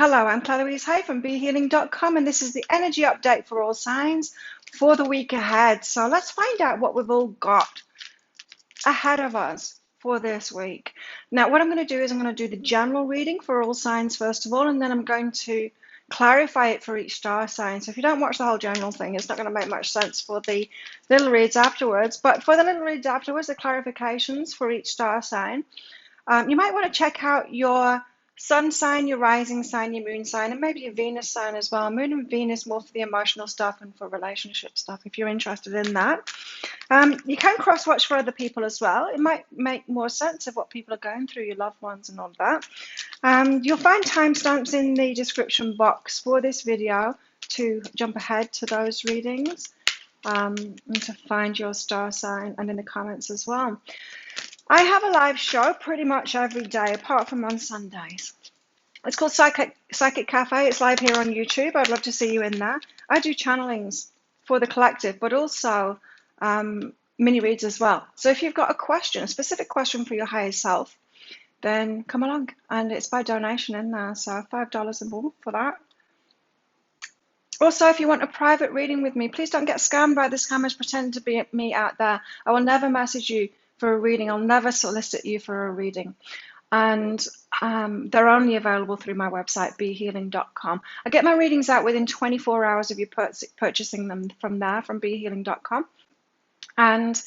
Hello, I'm Louise Hay from BeHealing.com, and this is the energy update for all signs for the week ahead. So let's find out what we've all got ahead of us for this week. Now, what I'm going to do is I'm going to do the general reading for all signs first of all, and then I'm going to clarify it for each star sign. So if you don't watch the whole general thing, it's not going to make much sense for the little reads afterwards. But for the little reads afterwards, the clarifications for each star sign, you might want to check out your sun sign, your rising sign, your moon sign, and maybe your Venus sign as well. Moon and Venus more for the emotional stuff and for relationship stuff if you're interested in that. You can cross-watch for other people as well. It might make more sense of what people are going through, your loved ones and all that. You'll find timestamps in the description box for this video to jump ahead to those readings and to find your star sign, and in the comments as well. I have a live show pretty much every day, apart from on Sundays. It's called Psychic Cafe. It's live here on YouTube. I'd love to see you in there. I do channelings for the collective, but also mini reads as well. So if you've got a question, a specific question for your higher self, then come along. And it's by donation in there, so $5 a month for that. Also, if you want a private reading with me, please don't get scammed by the scammers pretending to be me out there. I will never message you for a reading. I'll never solicit you for a reading. And they're only available through my website, BeHealing.com. I get my readings out within 24 hours of you purchasing them from there, from BeHealing.com. And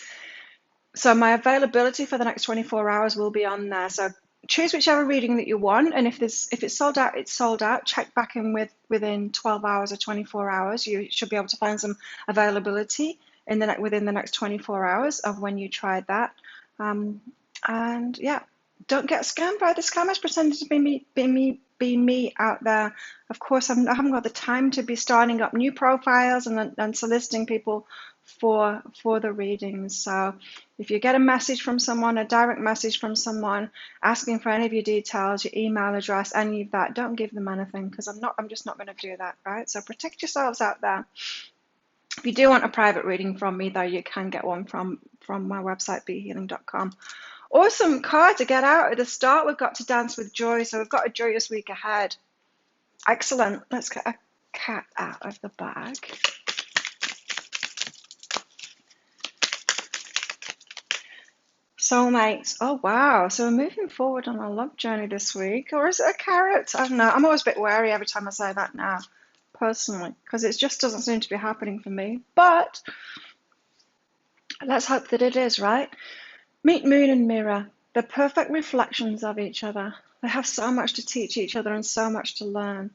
so my availability for the next 24 hours will be on there. So choose whichever reading that you want. And if it's sold out, it's sold out. Check back in within 12 hours or 24 hours. You should be able to find some availability within the next 24 hours of when you tried that. And yeah, don't get scammed by the scammers pretending to be me out there. Of course, I haven't got the time to be starting up new profiles and soliciting people for the readings. So if you get a message from someone, a direct message from someone asking for any of your details, your email address, any of that, don't give them anything, because I'm just not going to do that, right? So protect yourselves out there. If you do want a private reading from me, though, you can get one from my website, BeHealing.com. Awesome card to get out at the start. We've got to dance with joy, so we've got a joyous week ahead. Excellent. Let's get a cat out of the bag. Soulmates. Oh, wow. So we're moving forward on our love journey this week. Or is it a carrot? I don't know. I'm always a bit wary every time I say that now, personally, because it just doesn't seem to be happening for me. But let's hope that it is, right? Meet moon and mirror. They're perfect reflections of each other. They have so much to teach each other and so much to learn.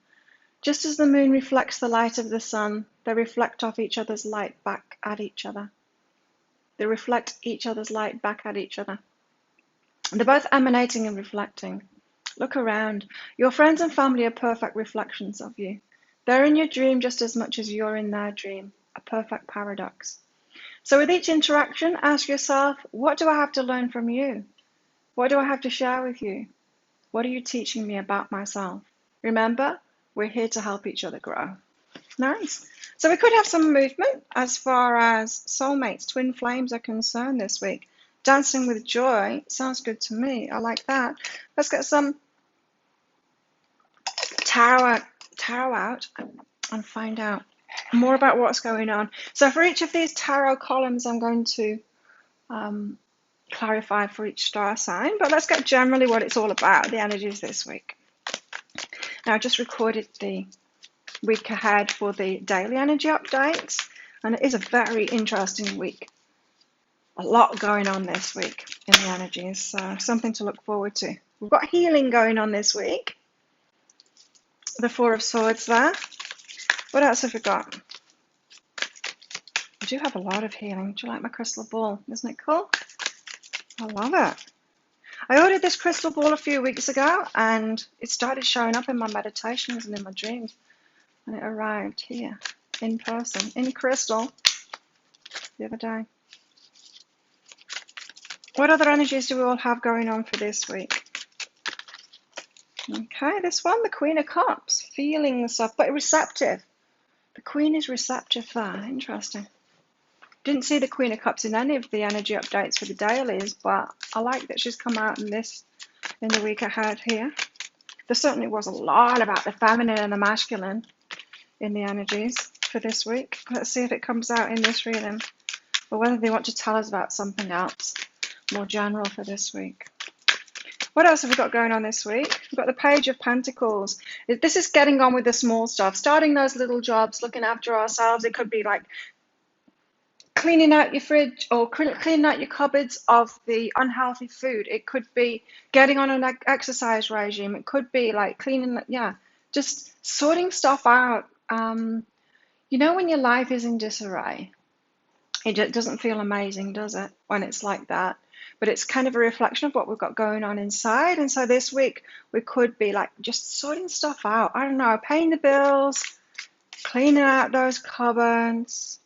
Just as the moon reflects the light of the sun, they reflect off each other's light back at each other. They reflect each other's light back at each other. They're both emanating and reflecting. Look around. Your friends and family are perfect reflections of you. They're in your dream just as much as you're in their dream. A perfect paradox. So with each interaction, ask yourself, what do I have to learn from you? What do I have to share with you? What are you teaching me about myself? Remember, we're here to help each other grow. Nice. So we could have some movement as far as soulmates, twin flames are concerned this week. Dancing with joy sounds good to me. I like that. Let's get some tarot out and find out more about what's going on. So for each of these tarot columns, I'm going to clarify for each star sign, but let's get generally what it's all about, the energies this week. Now, I just recorded the week ahead for the daily energy updates, and it is a very interesting week. A lot going on this week in the energies, so something to look forward to. We've got healing going on this week. The Four of Swords there. What else have we got? I do have a lot of healing. Do you like my crystal ball? Isn't it cool? I love it. I ordered this crystal ball a few weeks ago, and it started showing up in my meditations and in my dreams. And it arrived here in person, in crystal, the other day. What other energies do we all have going on for this week? Okay, this one, the Queen of Cups, feeling stuff, but receptive. The Queen is receptive there. Interesting. Didn't see the Queen of Cups in any of the energy updates for the dailies, but I like that she's come out in the week ahead here. There certainly was a lot about the feminine and the masculine in the energies for this week. Let's see if it comes out in this reading, or whether they want to tell us about something else more general for this week. What else have we got going on this week? We've got the Page of Pentacles. This is getting on with the small stuff, starting those little jobs, looking after ourselves. It could be like cleaning out your fridge or cleaning out your cupboards of the unhealthy food. It could be getting on an exercise regime. It could be like cleaning, just sorting stuff out. You know, when your life is in disarray, it doesn't feel amazing, does it, when it's like that? But it's kind of a reflection of what we've got going on inside. And so this week we could be like just sorting stuff out. I don't know, paying the bills, cleaning out those cupboards,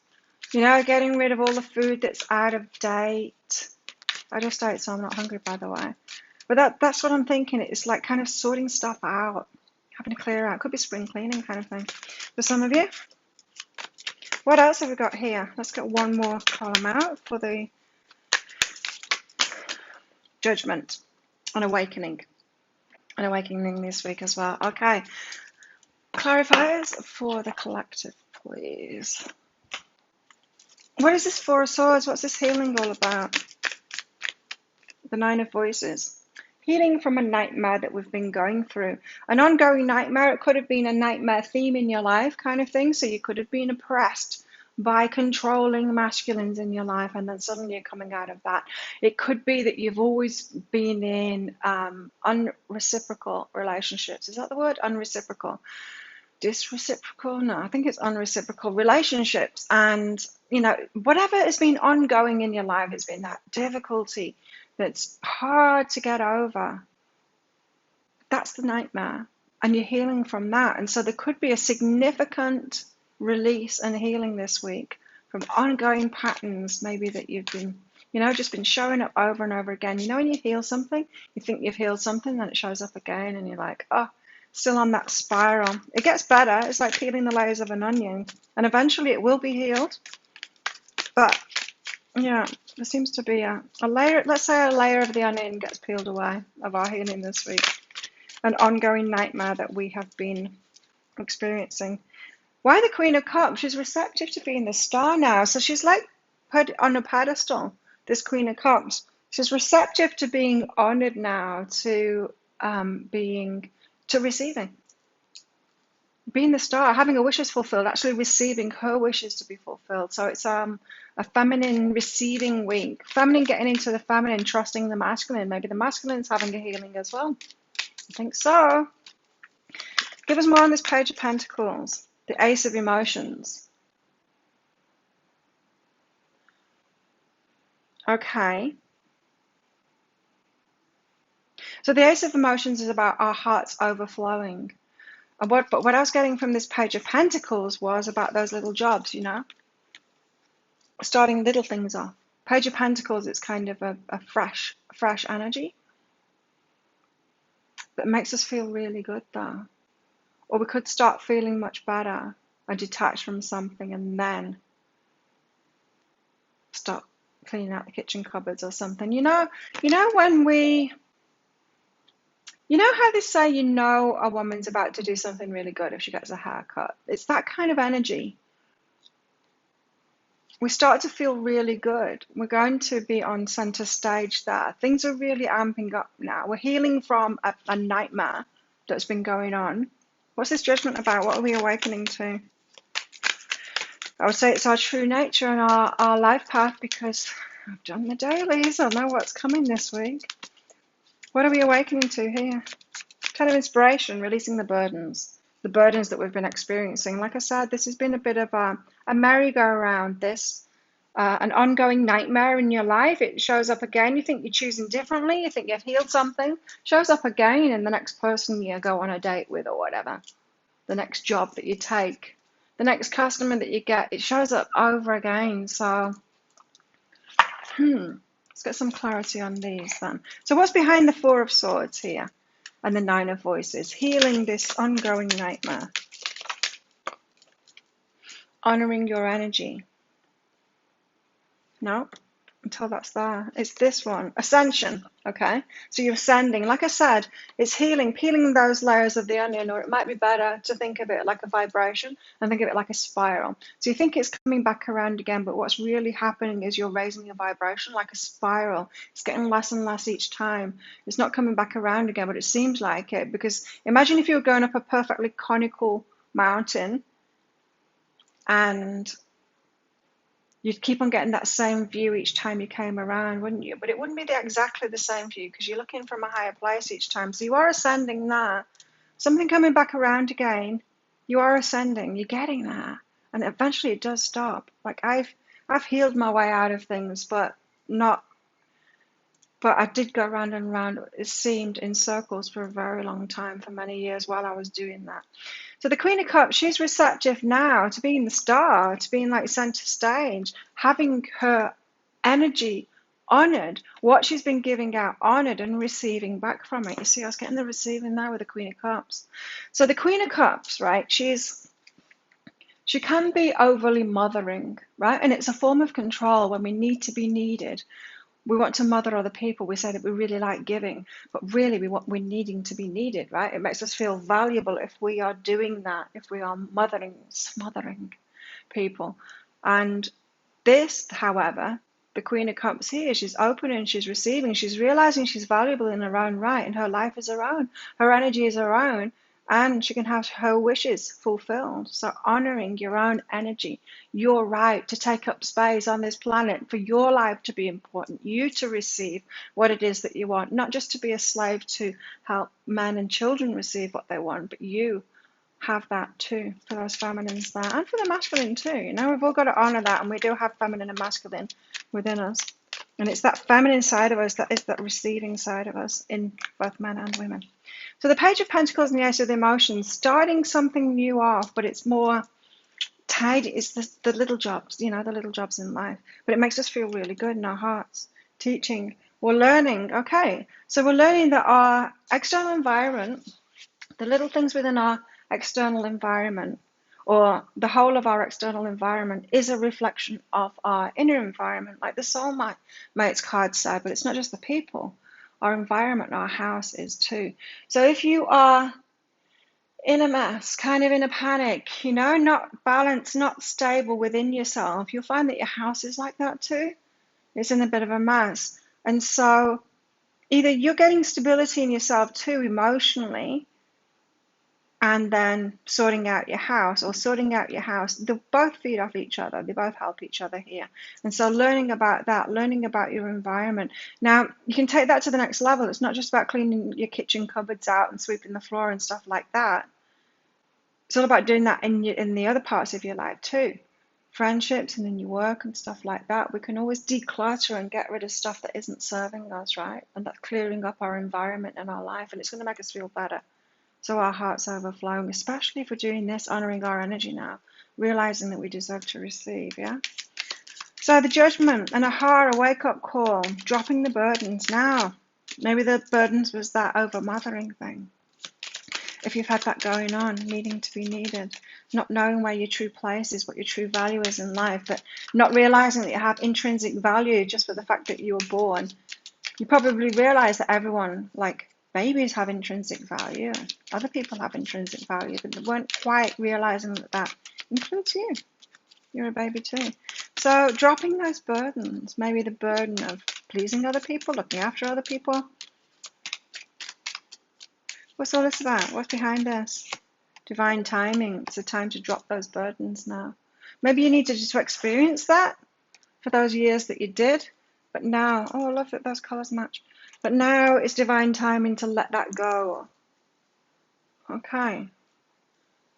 you know, getting rid of all the food that's out of date. I just ate, so I'm not hungry, by the way. But that's what I'm thinking. It's like kind of sorting stuff out, having to clear out. Could be spring cleaning kind of thing for some of you. What else have we got here? Let's get one more column out for the Judgment and Awakening. An awakening this week as well. Okay. Clarifiers for the collective, please. What is this Four of Swords? What's this healing all about? The Nine of Voices. Healing from a nightmare that we've been going through. An ongoing nightmare. It could have been a nightmare theme in your life kind of thing. So you could have been oppressed by controlling masculines in your life, and then suddenly you're coming out of that. It could be that you've always been in unreciprocal relationships. Is that the word? Unreciprocal. Disreciprocal? No, I think it's unreciprocal relationships. And, you know, whatever has been ongoing in your life has been that difficulty that's hard to get over. That's the nightmare. And you're healing from that. And so there could be a significant release and healing this week from ongoing patterns, maybe that you've been, you know, just been showing up over and over again. You know, when you heal something, you think you've healed something, then it shows up again, and you're like, oh, still on that spiral. It gets better. It's like peeling the layers of an onion, and eventually it will be healed. But yeah, there seems to be a layer, let's say a layer of the onion gets peeled away of our healing this week. An ongoing nightmare that we have been experiencing. Why the Queen of Cups? She's receptive to being the star now. So she's like put on a pedestal, this Queen of Cups. She's receptive to being honored now, to receiving. Being the star, having her wishes fulfilled, actually receiving her wishes to be fulfilled. So it's a feminine receiving week. Feminine getting into the feminine, trusting the masculine. Maybe the masculine's having a healing as well. I think so. Give us more on this Page of Pentacles. The Ace of Emotions. Okay. So the Ace of Emotions is about our hearts overflowing. And what I was getting from this Page of Pentacles was about those little jobs, you know, starting little things off. Page of Pentacles, it's kind of a fresh energy that makes us feel really good, though. Or we could start feeling much better and detached from something, and then start cleaning out the kitchen cupboards or something. You know when we, you know how they say, you know, a woman's about to do something really good if she gets a haircut. It's that kind of energy. We start to feel really good. We're going to be on center stage there. Things are really amping up now. We're healing from a nightmare that's been going on. What's this Judgment about? What are we awakening to? I would say it's our true nature and our life path, because I've done the dailies. I know what's coming this week. What are we awakening to here? Kind of inspiration, releasing the burdens that we've been experiencing. Like I said, this has been a bit of a merry-go-round, an ongoing nightmare in your life. It shows up again. You think you're choosing differently. You think you've healed something. Shows up again in the next person you go on a date with or whatever. The next job that you take. The next customer that you get. It shows up over again. So, let's get some clarity on these then. So what's behind the Four of Swords here? And the Nine of Voices. Healing this ongoing nightmare. Honoring your energy. No? until that's there. It's this one, ascension. Okay, so you're ascending. Like I said, it's healing, peeling those layers of the onion, or it might be better to think of it like a vibration and think of it like a spiral. So you think it's coming back around again, but what's really happening is you're raising your vibration like a spiral. It's getting less and less each time. It's not coming back around again, but it seems like it, because imagine if you were going up a perfectly conical mountain and you'd keep on getting that same view each time you came around, wouldn't you? But it wouldn't be exactly the same view because you're looking from a higher place each time. So you are ascending there. Something coming back around again. You are ascending. You're getting there. And eventually it does stop. Like I've healed my way out of things, but I did go round and round, it seemed, in circles for a very long time, for many years while I was doing that. So the Queen of Cups, she's receptive now to being the star, to being like center stage, having her energy honored, what she's been giving out honored, and receiving back from it. You see, I was getting the receiving there with the Queen of Cups. So the Queen of Cups, right, she can be overly mothering, right? And it's a form of control when we need to be needed. We want to mother other people. We say that we really like giving, but really we're needing to be needed, right? It makes us feel valuable if we are doing that, if we are smothering people. And this, however, the Queen of Cups here, she's opening, she's receiving, she's realizing she's valuable in her own right, and her life is her own, her energy is her own, and she can have her wishes fulfilled. So honoring your own energy, your right to take up space on this planet, for your life to be important, you to receive what it is that you want, not just to be a slave to help men and children receive what they want, but you have that too, for those feminines there, and for the masculine too. You know, we've all got to honor that, and we do have feminine and masculine within us. And it's that feminine side of us that is that receiving side of us in both men and women. So the Page of Pentacles and the Ace of Emotions, starting something new off, but it's more tied. It's the little jobs, you know, the little jobs in life. But it makes us feel really good in our hearts. Teaching, we're learning. Okay, so we're learning that our external environment, the little things within our external environment, or the whole of our external environment, is a reflection of our inner environment, like the soulmates card said. But it's not just the people. Our environment, our house is too. So if you are in a mess, kind of in a panic, you know, not balanced, not stable within yourself, you'll find that your house is like that too. It's in a bit of a mess. And so either you're getting stability in yourself too emotionally, and then sorting out your house, or sorting out your house, they both feed off each other. They both help each other here. And so learning about that, learning about your environment. Now, you can take that to the next level. It's not just about cleaning your kitchen cupboards out and sweeping the floor and stuff like that. It's all about doing that in the other parts of your life too. Friendships and in your work and stuff like that. We can always declutter and get rid of stuff that isn't serving us, right? And that's clearing up our environment and our life, and it's going to make us feel better. So our hearts are overflowing, especially if we're doing this, honoring our energy now, realizing that we deserve to receive, yeah? So the Judgment, an aha, a wake-up call, dropping the burdens now. Maybe the burdens was that over-mothering thing. If you've had that going on, needing to be needed, not knowing where your true place is, what your true value is in life, but not realizing that you have intrinsic value just for the fact that you were born. You probably realize that everyone, like, babies have intrinsic value. Other people have intrinsic value, but they weren't quite realizing that that includes you. You're a baby too. So dropping those burdens, maybe the burden of pleasing other people, looking after other people. What's all this about? What's behind this? Divine timing. It's a time to drop those burdens now. Maybe you need to just experience that for those years that you did, but now, oh, I love that those colors match. But now it's divine timing to let that go. Okay.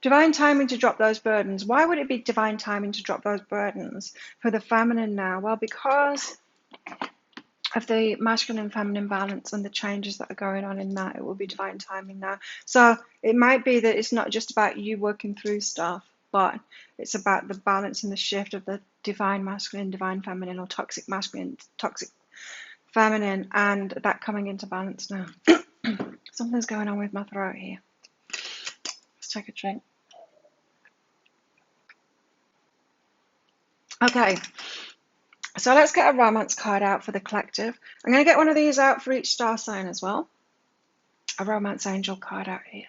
Divine timing to drop those burdens. Why would it be divine timing to drop those burdens for the feminine now? Well, because of the masculine and feminine balance and the changes that are going on in that. It will be divine timing now. So it might be that it's not just about you working through stuff, but it's about the balance and the shift of the divine masculine, divine feminine, or toxic masculine, toxic feminine, and that coming into balance now. Something's going on with my throat here. Let's take a drink. Okay. So let's get a romance card out for the collective. I'm going to get one of these out for each star sign as well. A romance angel card out here.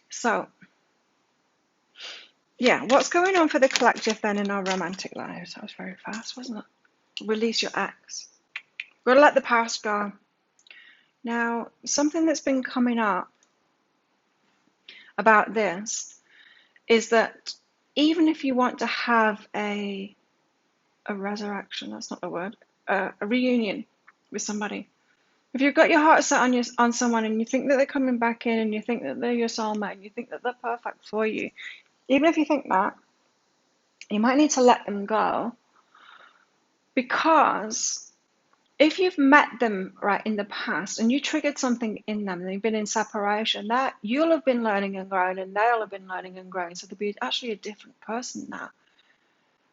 So, yeah, what's going on for the collective then in our romantic lives? That was very fast, wasn't it? Release your ex. We've got to let the past go. Now, something that's been coming up about this is that even if you want to have a resurrection, that's not the word, a reunion with somebody, if you've got your heart set on someone and you think that they're coming back in and you think that they're your soulmate and you think that they're perfect for you, even if you think that, you might need to let them go, because if you've met them right in the past and you triggered something in them and they've been in separation, that you'll have been learning and growing and they'll have been learning and growing, so they'll be actually a different person now.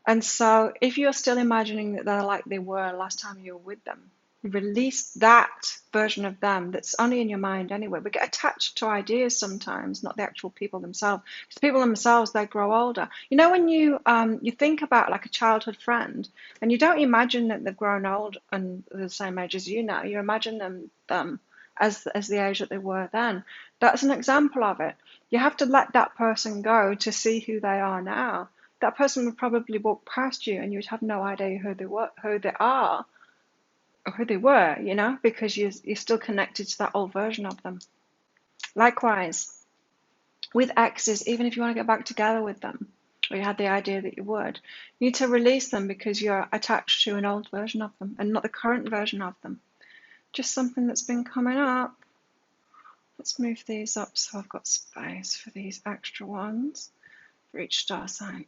And so if you're still imagining that they're like they were last time you were with them, release that version of them that's only in your mind anyway. We get attached to ideas sometimes, not the actual people themselves. Because the people themselves, they grow older. You know, when you think about like a childhood friend, and you don't imagine that they've grown old and they're the same age as you now. You imagine them as the age that they were then. That's an example of it. You have to let that person go to see who they are now. That person would probably walk past you and you would have no idea who they were, who they are, or who they were, you know, because you're still connected to that old version of them. Likewise, with exes, even if you want to get back together with them, or you had the idea that you would, you need to release them because you're attached to an old version of them and not the current version of them. Just something that's been coming up. Let's move these up so I've got space for these extra ones for each star sign.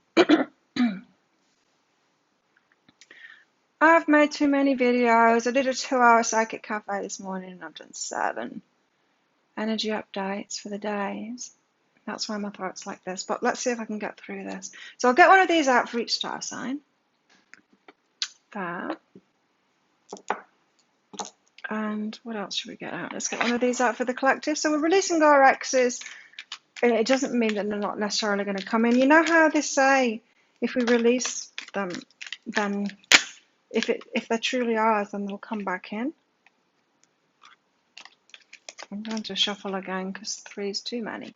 I've made too many videos. I did a 2-hour psychic cafe this morning and I've done 7 energy updates for the days. That's why my throat's like this, but let's see if I can get through this. So I'll get one of these out for each star sign. There. And what else should we get out? Let's get one of these out for the collective. So we're releasing our exes. It doesn't mean that they're not necessarily going to come in. You know how they say, if we release them, then if they're truly ours, then they'll come back in. I'm going to shuffle again because 3 is too many.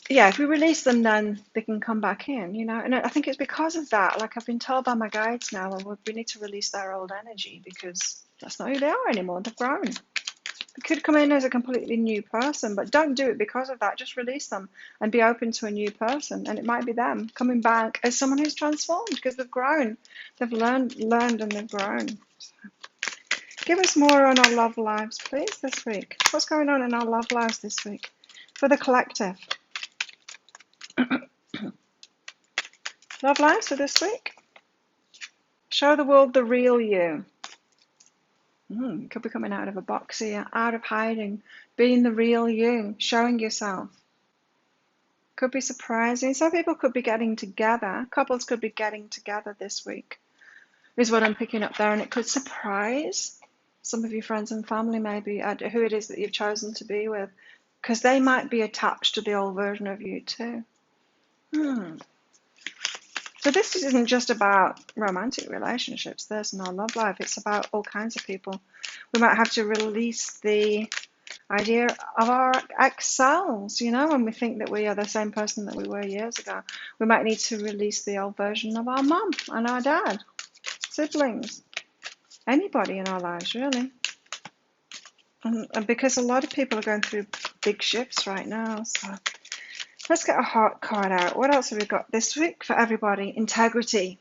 Yeah, if we release them, then they can come back in, you know. And I think it's because of that. Like I've been told by my guides now, well, we need to release their old energy because that's not who they are anymore. They've grown. They could come in as a completely new person, but don't do it because of that. Just release them and be open to a new person. And it might be them coming back as someone who's transformed because they've grown. They've learned and they've grown. So, give us more on our love lives, please, this week. What's going on in our love lives this week for the collective? Love lives for this week. Show the world the real you. Could be coming out of a box here, out of hiding, being the real you, showing yourself. Could be surprising. Some people could be getting together. Couples could be getting together this week, is what I'm picking up there. And it could surprise some of your friends and family maybe at who it is that you've chosen to be with, because they might be attached to the old version of you too. So this isn't just about romantic relationships, this and our love life. It's about all kinds of people. We might have to release the idea of our ex-selves, you know, when we think that we are the same person that we were years ago. We might need to release the old version of our mum and our dad, siblings, anybody in our lives, really. And because a lot of people are going through big shifts right now, so let's get a heart card out. What else have we got this week for everybody? Integrity.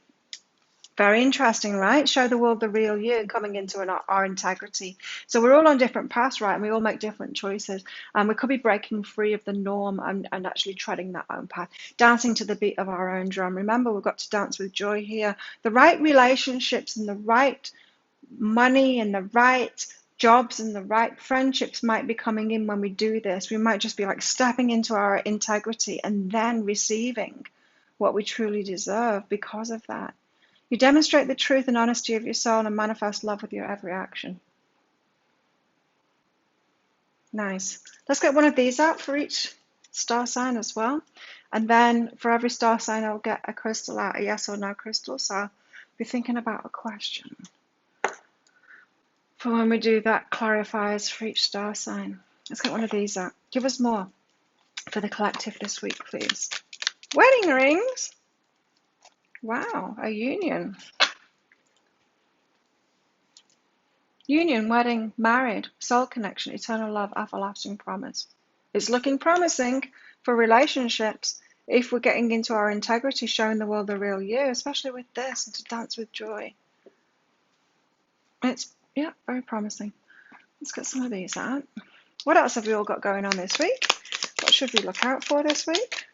Very interesting, right? Show the world the real you, coming into our integrity. So we're all on different paths, right? And we all make different choices. And we could be breaking free of the norm and actually treading that own path, dancing to the beat of our own drum. Remember, we've got to dance with joy here. The right relationships and the right money and the right jobs and the right friendships might be coming in when we do this. We might just be like stepping into our integrity and then receiving what we truly deserve because of that. You demonstrate the truth and honesty of your soul and manifest love with your every action. Nice. Let's get one of these out for each star sign as well. And then for every star sign, I'll get a crystal out, a yes or no crystal. So I'll be thinking about a question for when we do that clarifiers for each star sign. Let's get one of these out. Give us more for the collective this week, please. Wedding rings. Wow, a union. Union, wedding, married, soul connection, eternal love, everlasting promise. It's looking promising for relationships if we're getting into our integrity, showing the world the real you, especially with this, and to dance with joy. It's, yeah, very promising. Let's get some of these out. What else have we all got going on this week? What should we look out for this week?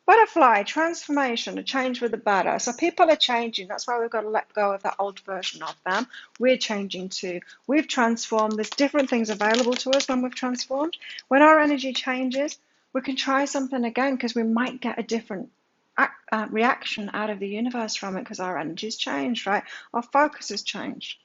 Butterfly, transformation, a change for the better. So people are changing. That's why we've got to let go of that old version of them. We're changing too. We've transformed. There's different things available to us when we've transformed. When our energy changes, we can try something again because we might get a different reaction out of the universe from it because our energy's changed, right? Our focus has changed.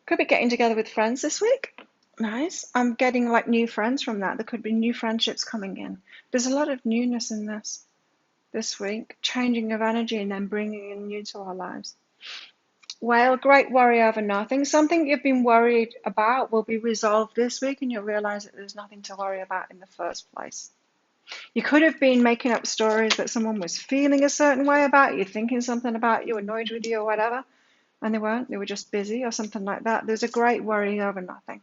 Could be getting together with friends this week. Nice. I'm getting like new friends from that. There could be new friendships coming in. There's a lot of newness in this week, changing of energy and then bringing in new to our lives. Whale, great worry over nothing. Something you've been worried about will be resolved this week and you'll realize that there's nothing to worry about in the first place. You could have been making up stories that someone was feeling a certain way about you, thinking something about you, annoyed with you or whatever, and they weren't. They were just busy or something like that. There's a great worry over nothing.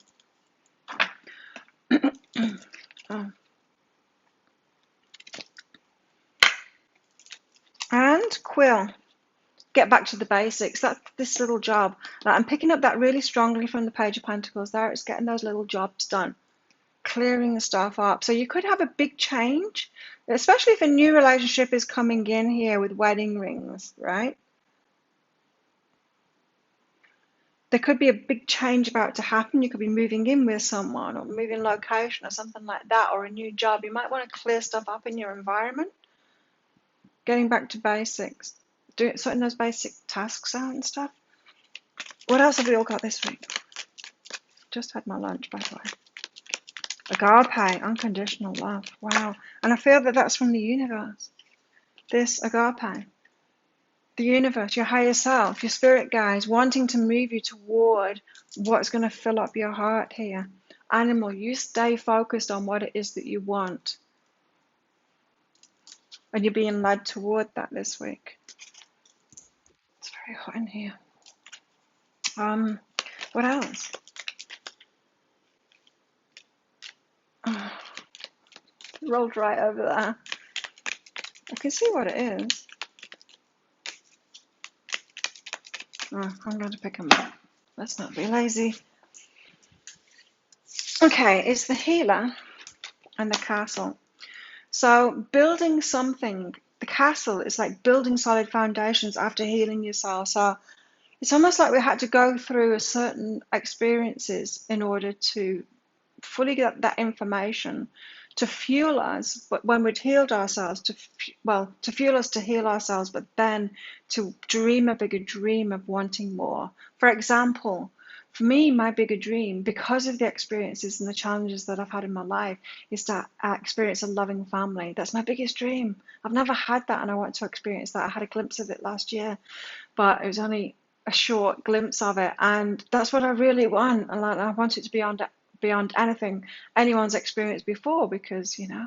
Oh. And Quill, get back to the basics. That's this little job. Like, I'm picking up that really strongly from the Page of Pentacles there. It's getting those little jobs done, clearing the stuff up. So you could have a big change, especially if a new relationship is coming in here with wedding rings, right? There could be a big change about to happen. You could be moving in with someone or moving location or something like that, or a new job. You might want to clear stuff up in your environment. Getting back to basics, sorting those basic tasks out and stuff. What else have we all got this week? Just had my lunch, by the way. Agape, unconditional love. Wow. And I feel that that's from the universe. This agape. The universe, your higher self, your spirit guides, wanting to move you toward what's going to fill up your heart here. Animal, you stay focused on what it is that you want. And you're being led toward that this week. It's very hot in here. What else? Oh, rolled right over there. I can see what it is. Oh, I'm going to pick them up. Let's not be lazy. Okay, it's the healer and the castle. So building something, the castle is like building solid foundations after healing yourself. So it's almost like we had to go through a certain experiences in order to fully get that information to fuel us. But when we'd healed ourselves, to fuel us to heal ourselves, but then to dream a bigger dream of wanting more. For example, for me, my bigger dream, because of the experiences and the challenges that I've had in my life, is to experience a loving family. That's my biggest dream. I've never had that, and I want to experience that. I had a glimpse of it last year, but it was only a short glimpse of it, and that's what I really want. And I want it to be beyond anything anyone's experienced before, because I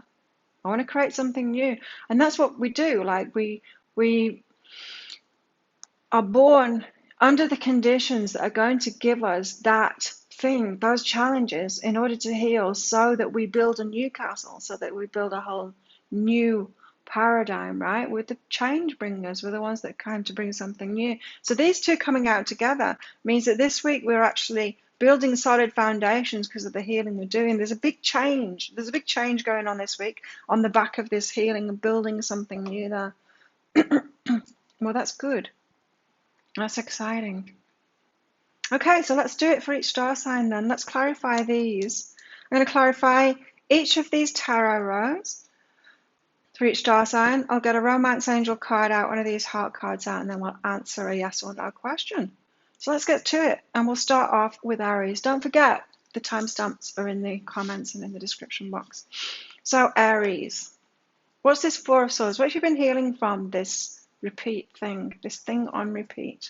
want to create something new. And that's what we do. Like we are born under the conditions that are going to give us that thing, those challenges, in order to heal, so that we build a new castle, so that we build a whole new paradigm, right? With the change bringers, we're the ones that come to bring something new. So these two coming out together means that this week we're actually building solid foundations because of the healing we're doing. There's a big change. There's a big change going on this week on the back of this healing and building something new there. Well, that's good. That's exciting. Okay, so let's do it for each star sign then. Let's clarify these. I'm going to clarify each of these tarot rows for each star sign. I'll get a romance angel card out, one of these heart cards out, and then we'll answer a yes or no question. So let's get to it, and we'll start off with Aries. Don't forget, the timestamps are in the comments and in the description box. So Aries. What's this Four of Swords? What have you been healing from, this repeat thing, this thing on repeat?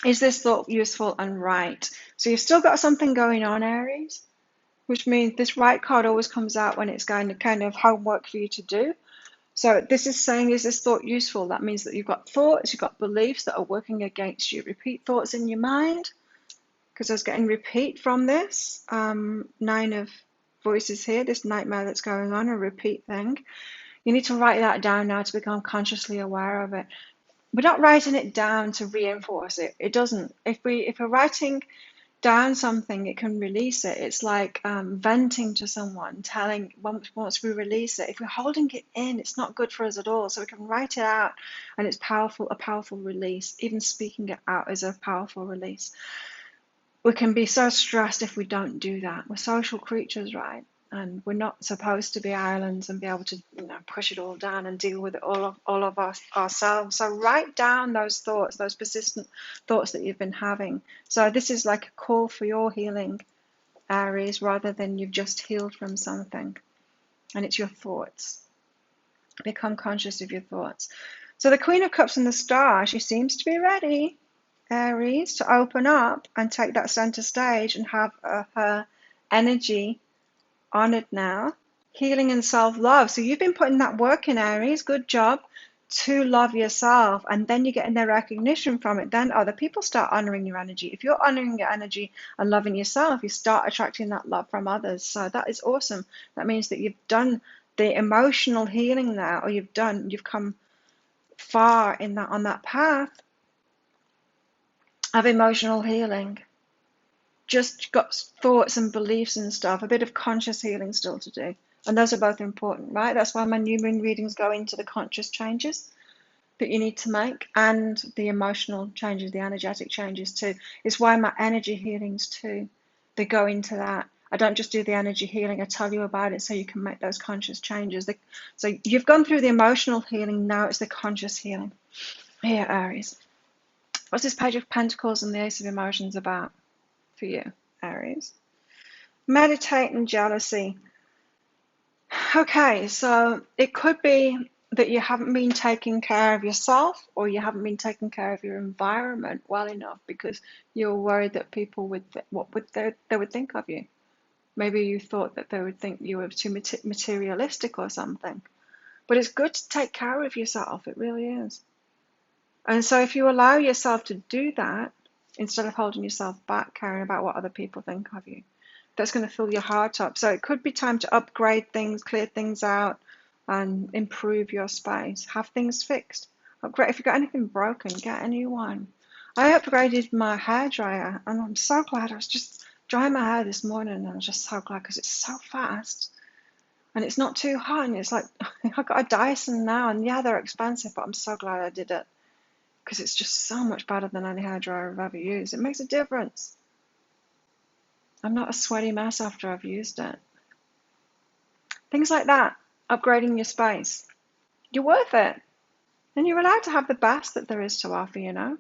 Is this thought useful and right? So you've still got something going on, Aries, which means this right card always comes out when it's going to kind of homework for you to do. So this is saying, is this thought useful? That means that you've got thoughts, you've got beliefs that are working against you. Repeat thoughts in your mind, because I was getting repeat from this. Nine of voices here, this nightmare that's going on, a repeat thing. You need to write that down now to become consciously aware of it. We're not writing it down to reinforce it. It doesn't. If we're writing down something, it can release it. It's like venting to someone, telling once we release it. If we're holding it in, it's not good for us at all. So we can write it out, and it's powerful, a powerful release. Even speaking it out is a powerful release. We can be so stressed if we don't do that. We're social creatures, right? And we're not supposed to be islands and be able to, push it all down and deal with it all of us ourselves. So write down those thoughts, those persistent thoughts that you've been having. So this is like a call for your healing, Aries, rather than you've just healed from something. And it's your thoughts. Become conscious of your thoughts. So the Queen of Cups and the Star, she seems to be ready, Aries, to open up and take that center stage and have her energy honored now. Healing and self-love. So you've been putting that work in, Aries. Good job to love yourself. And then you're getting their recognition from it. Then other people start honoring your energy. If you're honoring your energy and loving yourself, you start attracting that love from others. So that is awesome. That means that you've done the emotional healing now, or you've come far in that, on that path of emotional healing. Just got thoughts and beliefs and stuff, a bit of conscious healing still to do. And those are both important, right? That's why my new moon readings go into the conscious changes that you need to make, and the emotional changes, the energetic changes too. It's why my energy healings too, they go into that. I don't just do the energy healing, I tell you about it so you can make those conscious changes. So you've gone through the emotional healing, now it's the conscious healing. Here, Aries. What's this Page of Pentacles and the Ace of Emotions about for you, Aries? Meditate and jealousy. Okay, so it could be that you haven't been taking care of yourself, or you haven't been taking care of your environment well enough because you're worried that people would they would think of you. Maybe you thought that they would think you were too materialistic or something. But it's good to take care of yourself. It really is. And so if you allow yourself to do that, instead of holding yourself back, caring about what other people think of you, that's going to fill your heart up. So it could be time to upgrade things, clear things out, and improve your space. Have things fixed. Upgrade. If you've got anything broken, get a new one. I upgraded my hairdryer, and I'm so glad. I was just drying my hair this morning, and I'm just so glad because it's so fast. And it's not too hot, and it's like, I've got a Dyson now, and yeah, they're expensive, but I'm so glad I did it. Because it's just so much better than any hairdryer I've ever used. It makes a difference. I'm not a sweaty mess after I've used it. Things like that. Upgrading your space. You're worth it. And you're allowed to have the best that there is to offer,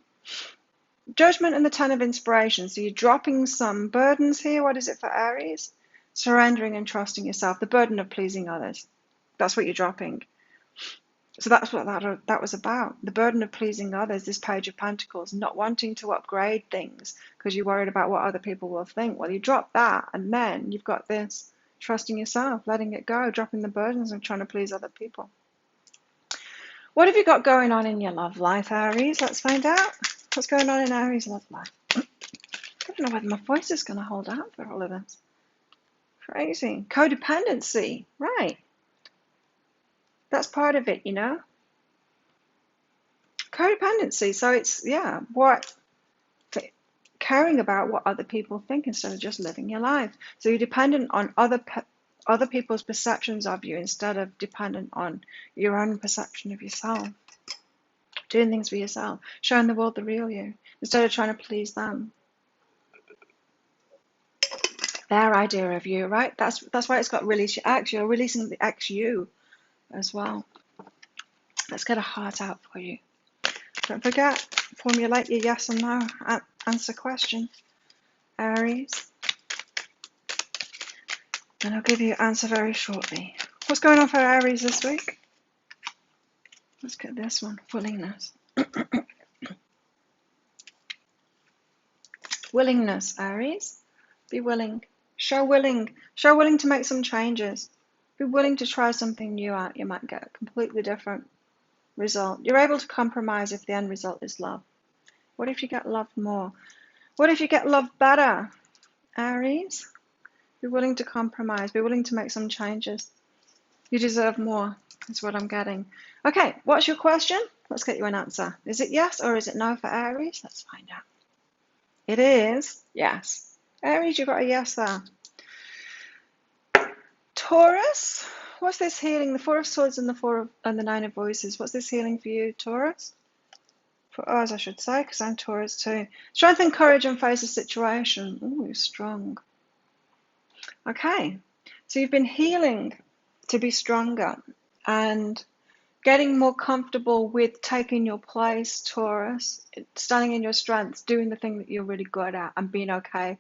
Judgment and the Ten of Inspiration. So you're dropping some burdens here. What is it for Aries? Surrendering and trusting yourself. The burden of pleasing others. That's what you're dropping. So that's what that was about. The burden of pleasing others, this Page of Pentacles, not wanting to upgrade things because you're worried about what other people will think. Well, you drop that, and then you've got this, trusting yourself, letting it go, dropping the burdens of trying to please other people. What have you got going on in your love life, Aries? Let's find out. What's going on in Aries' love life? I don't know whether my voice is going to hold out for all of this. Crazy. Codependency. Right. That's part of it, Codependency. So it's, caring about what other people think instead of just living your life. So you're dependent on other people's perceptions of you instead of dependent on your own perception of yourself. Doing things for yourself, showing the world the real you instead of trying to please them. Their idea of you, right? That's why it's got release your ex. You're releasing the ex you as well. Let's get a heart out for you. Don't forget, formulate your yes and no answer question, Aries. And I'll give you your answer very shortly. What's going on for Aries this week? Let's get this one. Willingness. Willingness, Aries. Be willing. Show willing. Show willing to make some changes. Be willing to try something new out. You might get a completely different result. You're able to compromise if the end result is love. What if you get loved more? What if you get loved better, Aries? Be willing to compromise. Be willing to make some changes. You deserve more, is what I'm getting. Okay, what's your question? Let's get you an answer. Is it yes or is it no for Aries? Let's find out. It is yes. Aries, you got a yes there. Taurus, what's this healing? The Four of Swords and the Nine of Voices. What's this healing for you, Taurus? For us, I should say, because I'm Taurus too. Strength and courage and face the situation. Ooh, strong. Okay, so you've been healing to be stronger and getting more comfortable with taking your place, Taurus, standing in your strengths, doing the thing that you're really good at and being okay,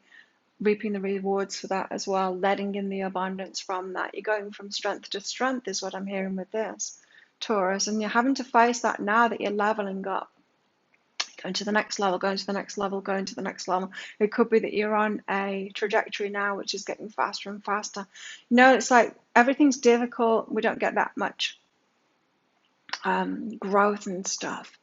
reaping the rewards for that as well, letting in the abundance from that. You're going from strength to strength is what I'm hearing with this, Taurus, and you're having to face that now that you're leveling up. Going to the next level, going to the next level, going to the next level. It could be that you're on a trajectory now which is getting faster and faster. You know, it's like everything's difficult. We don't get that much growth and stuff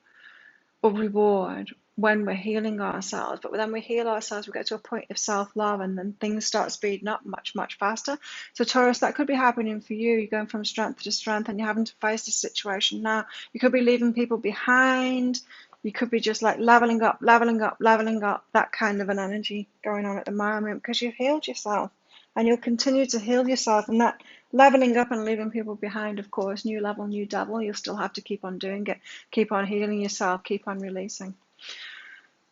or reward when we're healing ourselves. But then we heal ourselves, we get to a point of self-love, and then things start speeding up much, much faster. So Taurus, that could be happening for you. You're going from strength to strength and you're having to face the situation now. You could be leaving people behind. You could be just like leveling up, leveling up, leveling up, that kind of an energy going on at the moment because you've healed yourself and you'll continue to heal yourself. And that leveling up and leaving people behind, of course, new level, new devil, you'll still have to keep on doing it, keep on healing yourself, keep on releasing.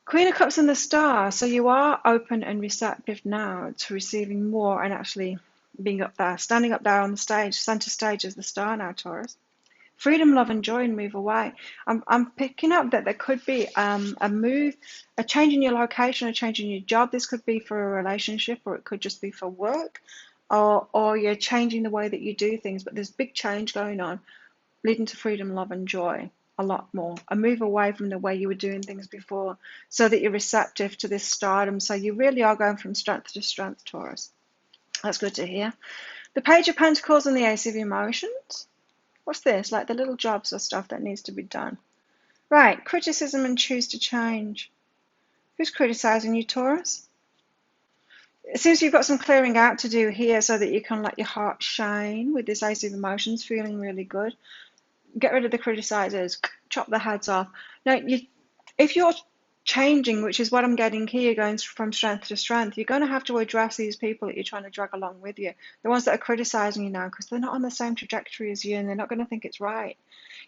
Queen of Cups and the Star. So you are open and receptive now to receiving more and actually being up there, standing up there on the stage, center stage as the star now, Taurus. Freedom, love, and joy, and move away. I'm picking up that there could be a move, a change in your location, a change in your job. This could be for a relationship, or it could just be for work, or you're changing the way that you do things. But there's big change going on, leading to freedom, love, and joy. A lot more. A move away from the way you were doing things before, so that you're receptive to this stardom. So you really are going from strength to strength, Taurus. That's good to hear. The Page of Pentacles and the Ace of Emotions. What's this? Like the little jobs or stuff that needs to be done. Right, criticism and choose to change. Who's criticizing you, Taurus? It seems you've got some clearing out to do here so that you can let your heart shine with this Ace of Emotions, feeling really good. Get rid of the criticizers, chop their heads off. Now, if you're changing, which is what I'm getting here, going from strength to strength, you're going to have to address these people that you're trying to drag along with you, the ones that are criticizing you now, because they're not on the same trajectory as you and they're not going to think it's right.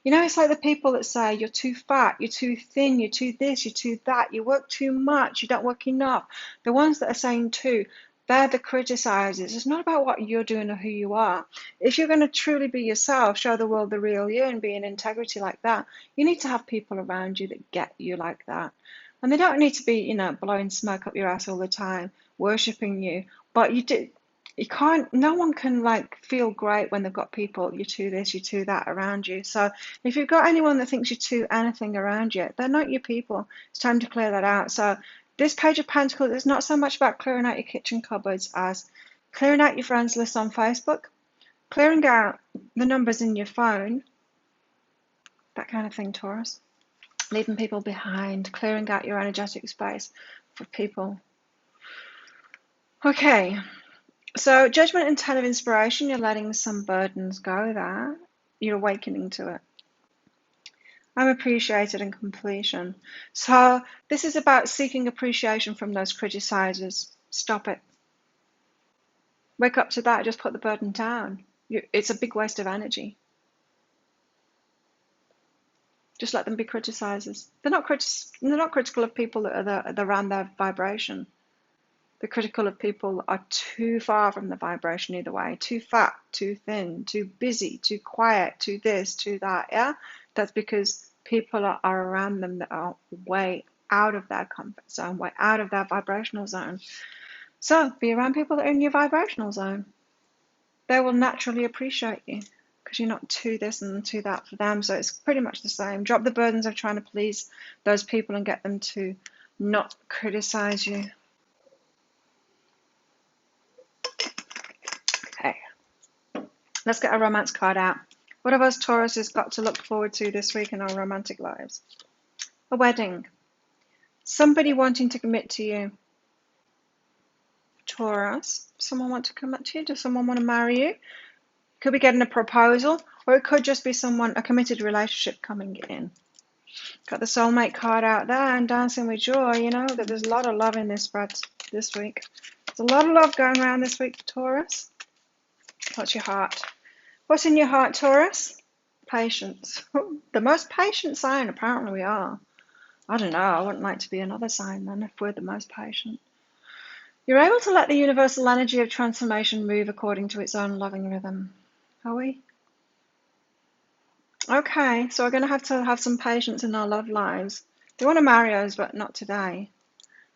You know, it's like the people that say you're too fat, you're too thin, you're too this, you're too that, you work too much, you don't work enough. The ones that are saying too, they're the criticizers. It's not about what you're doing or who you are. If you're going to truly be yourself, show the world the real you and be in integrity like that, you need to have people around you that get you like that. And they don't need to be, blowing smoke up your ass all the time, worshipping you. But no one can feel great when they've got people, you're too this, you're too that around you. So if you've got anyone that thinks you're too anything around you, they're not your people. It's time to clear that out. So this Page of Pentacles is not so much about clearing out your kitchen cupboards as clearing out your friends list on Facebook, clearing out the numbers in your phone, that kind of thing, Taurus. Leaving people behind, clearing out your energetic space for people. Okay, so Judgment and 10 of Inspiration, you're letting some burdens go there. You're awakening to it. I'm appreciated and completion. So this is about seeking appreciation from those criticizers. Stop it. Wake up to that, just put the burden down. It's a big waste of energy. Just let them be criticizers. They're not critical of people that are around their vibration. They're critical of people that are too far from the vibration either way. Too fat, too thin, too busy, too quiet, too this, too that. Yeah, that's because people are around them that are way out of their comfort zone, way out of their vibrational zone. So be around people that are in your vibrational zone. they will naturally appreciate you because you're not too this and too that for them. So it's pretty much the same. Drop the burdens of trying to please those people and get them to not criticize you. Okay, let's get a romance card out. What have us Tauruses got to look forward to this week in our romantic lives? A wedding. Somebody wanting to commit to you. Taurus. Someone want to commit to you? Does someone want to marry you? Could be getting a proposal, or it could just be a committed relationship coming in. Got the soulmate card out there and dancing with joy. You know that there's a lot of love in this spread this week. There's a lot of love going around this week, Taurus. What's your heart? What's in your heart, Taurus? Patience. The most patient sign, apparently we are. I don't know. I wouldn't like to be another sign then if we're the most patient. You're able to let the universal energy of transformation move according to its own loving rhythm. Are we? Okay, so we're going to have some patience in our love lives. They want to marry us, but not today.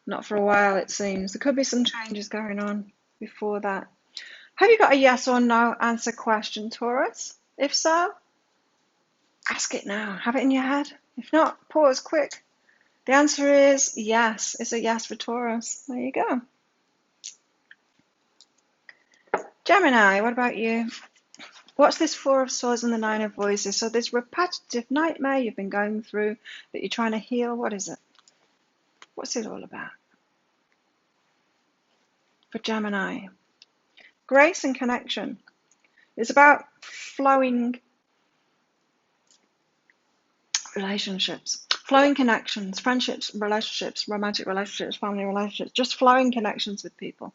Not for a while, it seems. There could be some changes going on before that. Have you got a yes or no answer question, Taurus? If so, ask it now. Have it in your head. If not, pause quick. The answer is yes. It's a yes for Taurus. There you go. Gemini, what about you? What's this Four of Swords and the Nine of Voices? So this repetitive nightmare you've been going through that you're trying to heal, what is it? What's it all about? For Gemini, grace and connection. It's about flowing relationships, flowing connections, friendships, relationships, romantic relationships, family relationships, just flowing connections with people.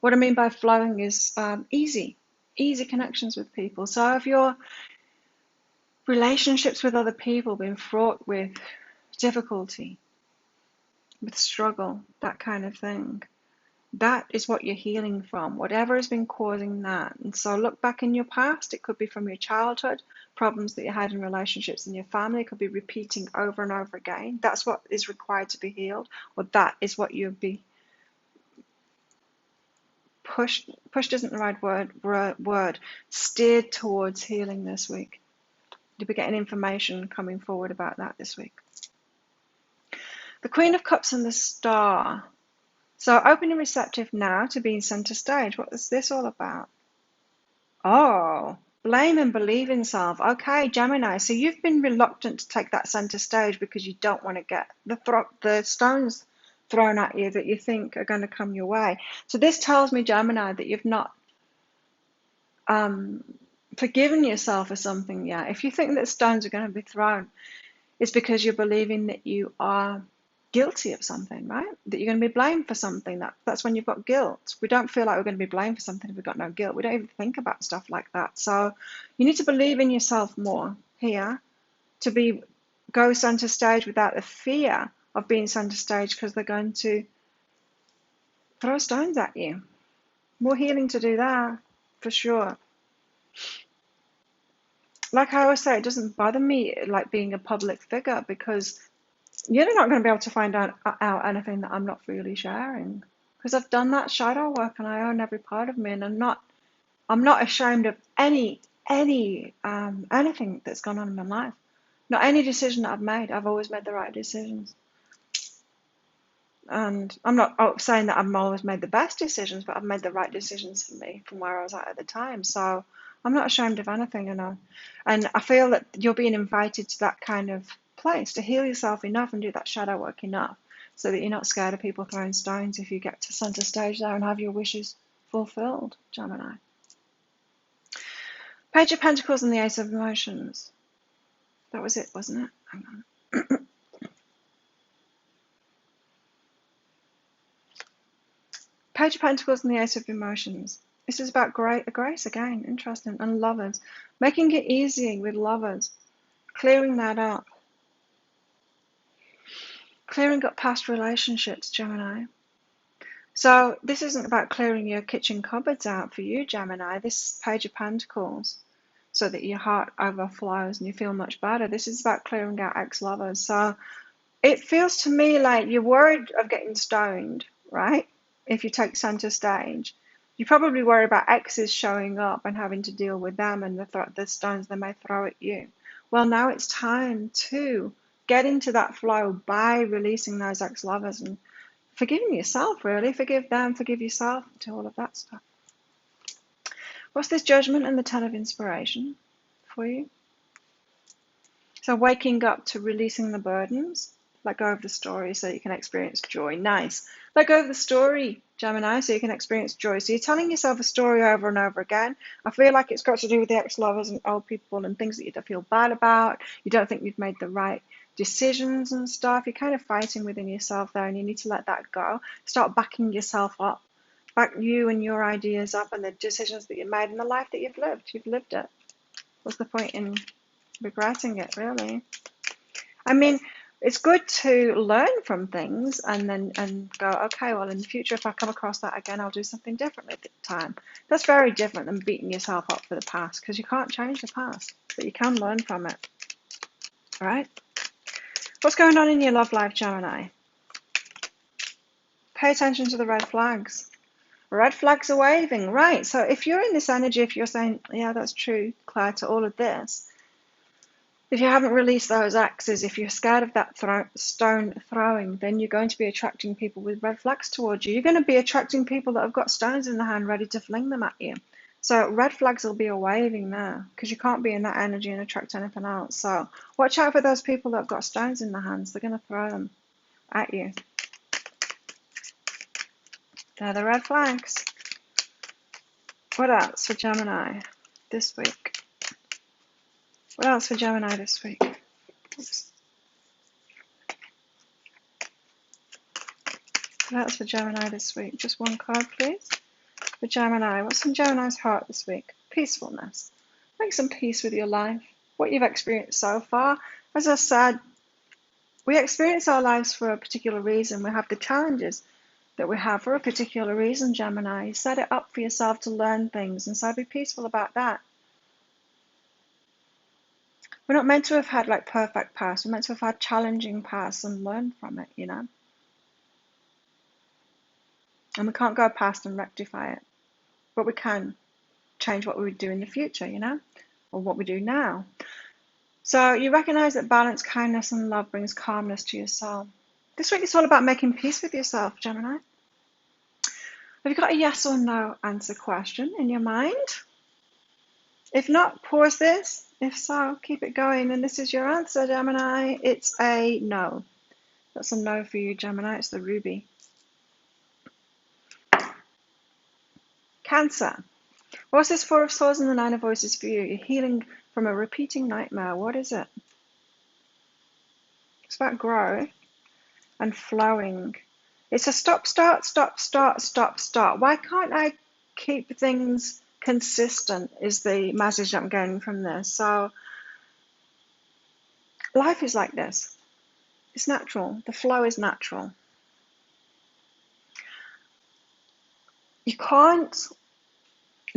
What I mean by flowing is easy connections with people. So if your relationships with other people been fraught with difficulty, with struggle, that kind of thing, that is what you're healing from, whatever has been causing that. And so look back in your past. It could be from your childhood, problems that you had in relationships in your family. It could be repeating over and over again. That's what is required to be healed, or that is what you'll be pushed isn't the right word, steered towards healing this week. You'll be getting information coming forward about that this week. The Queen of Cups and the Star. So open and receptive now to being center stage. What is this all about? Oh, blame and believe in self. Okay, Gemini. So you've been reluctant to take that center stage because you don't want to get the stones thrown at you that you think are going to come your way. So this tells me, Gemini, that you've not forgiven yourself for something yet. If you think that stones are going to be thrown, it's because you're believing that you are guilty of something, right? That you're going to be blamed for something. That's when you've got guilt. We don't feel like we're going to be blamed for something if we've got no guilt. We don't even think about stuff like that. So you need to believe in yourself more here to go center stage without the fear of being center stage, because they're going to throw stones at you. More healing to do there, for sure. Like I always say, it doesn't bother me like being a public figure, because you're not going to be able to find out anything that I'm not freely sharing, because I've done that shadow work and I own every part of me, and I'm not ashamed of anything that's gone on in my life. Not any decision that I've made. I've always made the right decisions. And I'm not saying that I've always made the best decisions, but I've made the right decisions for me from where I was at the time. So I'm not ashamed of anything, and I feel that you're being invited to that kind of place to heal yourself enough and do that shadow work enough so that you're not scared of people throwing stones if you get to center stage there and have your wishes fulfilled, Gemini. Page of Pentacles and the Ace of Emotions. That was it, wasn't it? Hang on. Page of Pentacles and the Ace of Emotions. This is about grace again, interesting, and lovers. Making it easy with lovers. Clearing that up. Clearing up past relationships, Gemini. So this isn't about clearing your kitchen cupboards out for you, Gemini. This Page of Pentacles, so that your heart overflows and you feel much better. This is about clearing out ex-lovers. So it feels to me like you're worried of getting stoned, right? If you take center stage. You probably worry about exes showing up and having to deal with them and the stones they may throw at you. Well, now it's time to get into that flow by releasing those ex-lovers and forgiving yourself, really. Forgive them, forgive yourself, do all of that stuff. What's this Judgment and the Ten of Inspiration for you? So waking up to releasing the burdens. Let go of the story so you can experience joy. Nice. Let go of the story, Gemini, so you can experience joy. So you're telling yourself a story over and over again. I feel like it's got to do with the ex-lovers and old people and things that you don't feel bad about. You don't think you've made the right decisions and stuff. You're kind of fighting within yourself there, and you need to let that go. Start backing yourself up. Back you and your ideas up and the decisions that you made and the life that you've lived. You've lived it. What's the point in regretting it, really? I mean, it's good to learn from things and go, okay, well, in the future, if I come across that again, I'll do something differently at the time. That's very different than beating yourself up for the past, because you can't change the past, but you can learn from it. All right? What's going on in your love life, Gemini? Pay attention to the red flags. Red flags are waving, right? So if you're in this energy, if you're saying, yeah, that's true, Claire, to all of this, if you haven't released those axes, if you're scared of that stone throwing, then you're going to be attracting people with red flags towards you. You're going to be attracting people that have got stones in the hand ready to fling them at you. So red flags will be a waving there, because you can't be in that energy and attract anything else. So watch out for those people that have got stones in their hands. They're going to throw them at you. They're the red flags. What else for Gemini this week? What else for Gemini this week? Oops. What else for Gemini this week? Just one card, please. For Gemini, what's in Gemini's heart this week? Peacefulness. Make some peace with your life. What you've experienced so far. As I said, we experience our lives for a particular reason. We have the challenges that we have for a particular reason, Gemini. You set it up for yourself to learn things, and so be peaceful about that. We're not meant to have had like perfect past. We're meant to have had challenging past and learn from it, you know. And we can't go past and rectify it, but we can change what we would do in the future, you know, or what we do now. So you recognize that balance, kindness, and love brings calmness to your soul. This week it's all about making peace with yourself, Gemini. Have you got a yes or no answer question in your mind? If not, pause this. If so, keep it going. And this is your answer, Gemini. It's a no. That's a no for you, Gemini. It's the ruby. Cancer. What's this Four of Swords and the Nine of Voices for you? You're healing from a repeating nightmare. What is it? It's about growth and flowing. It's a stop, start, stop, start, stop, start. Why can't I keep things consistent is the message I'm getting from this. So life is like this. It's natural. The flow is natural.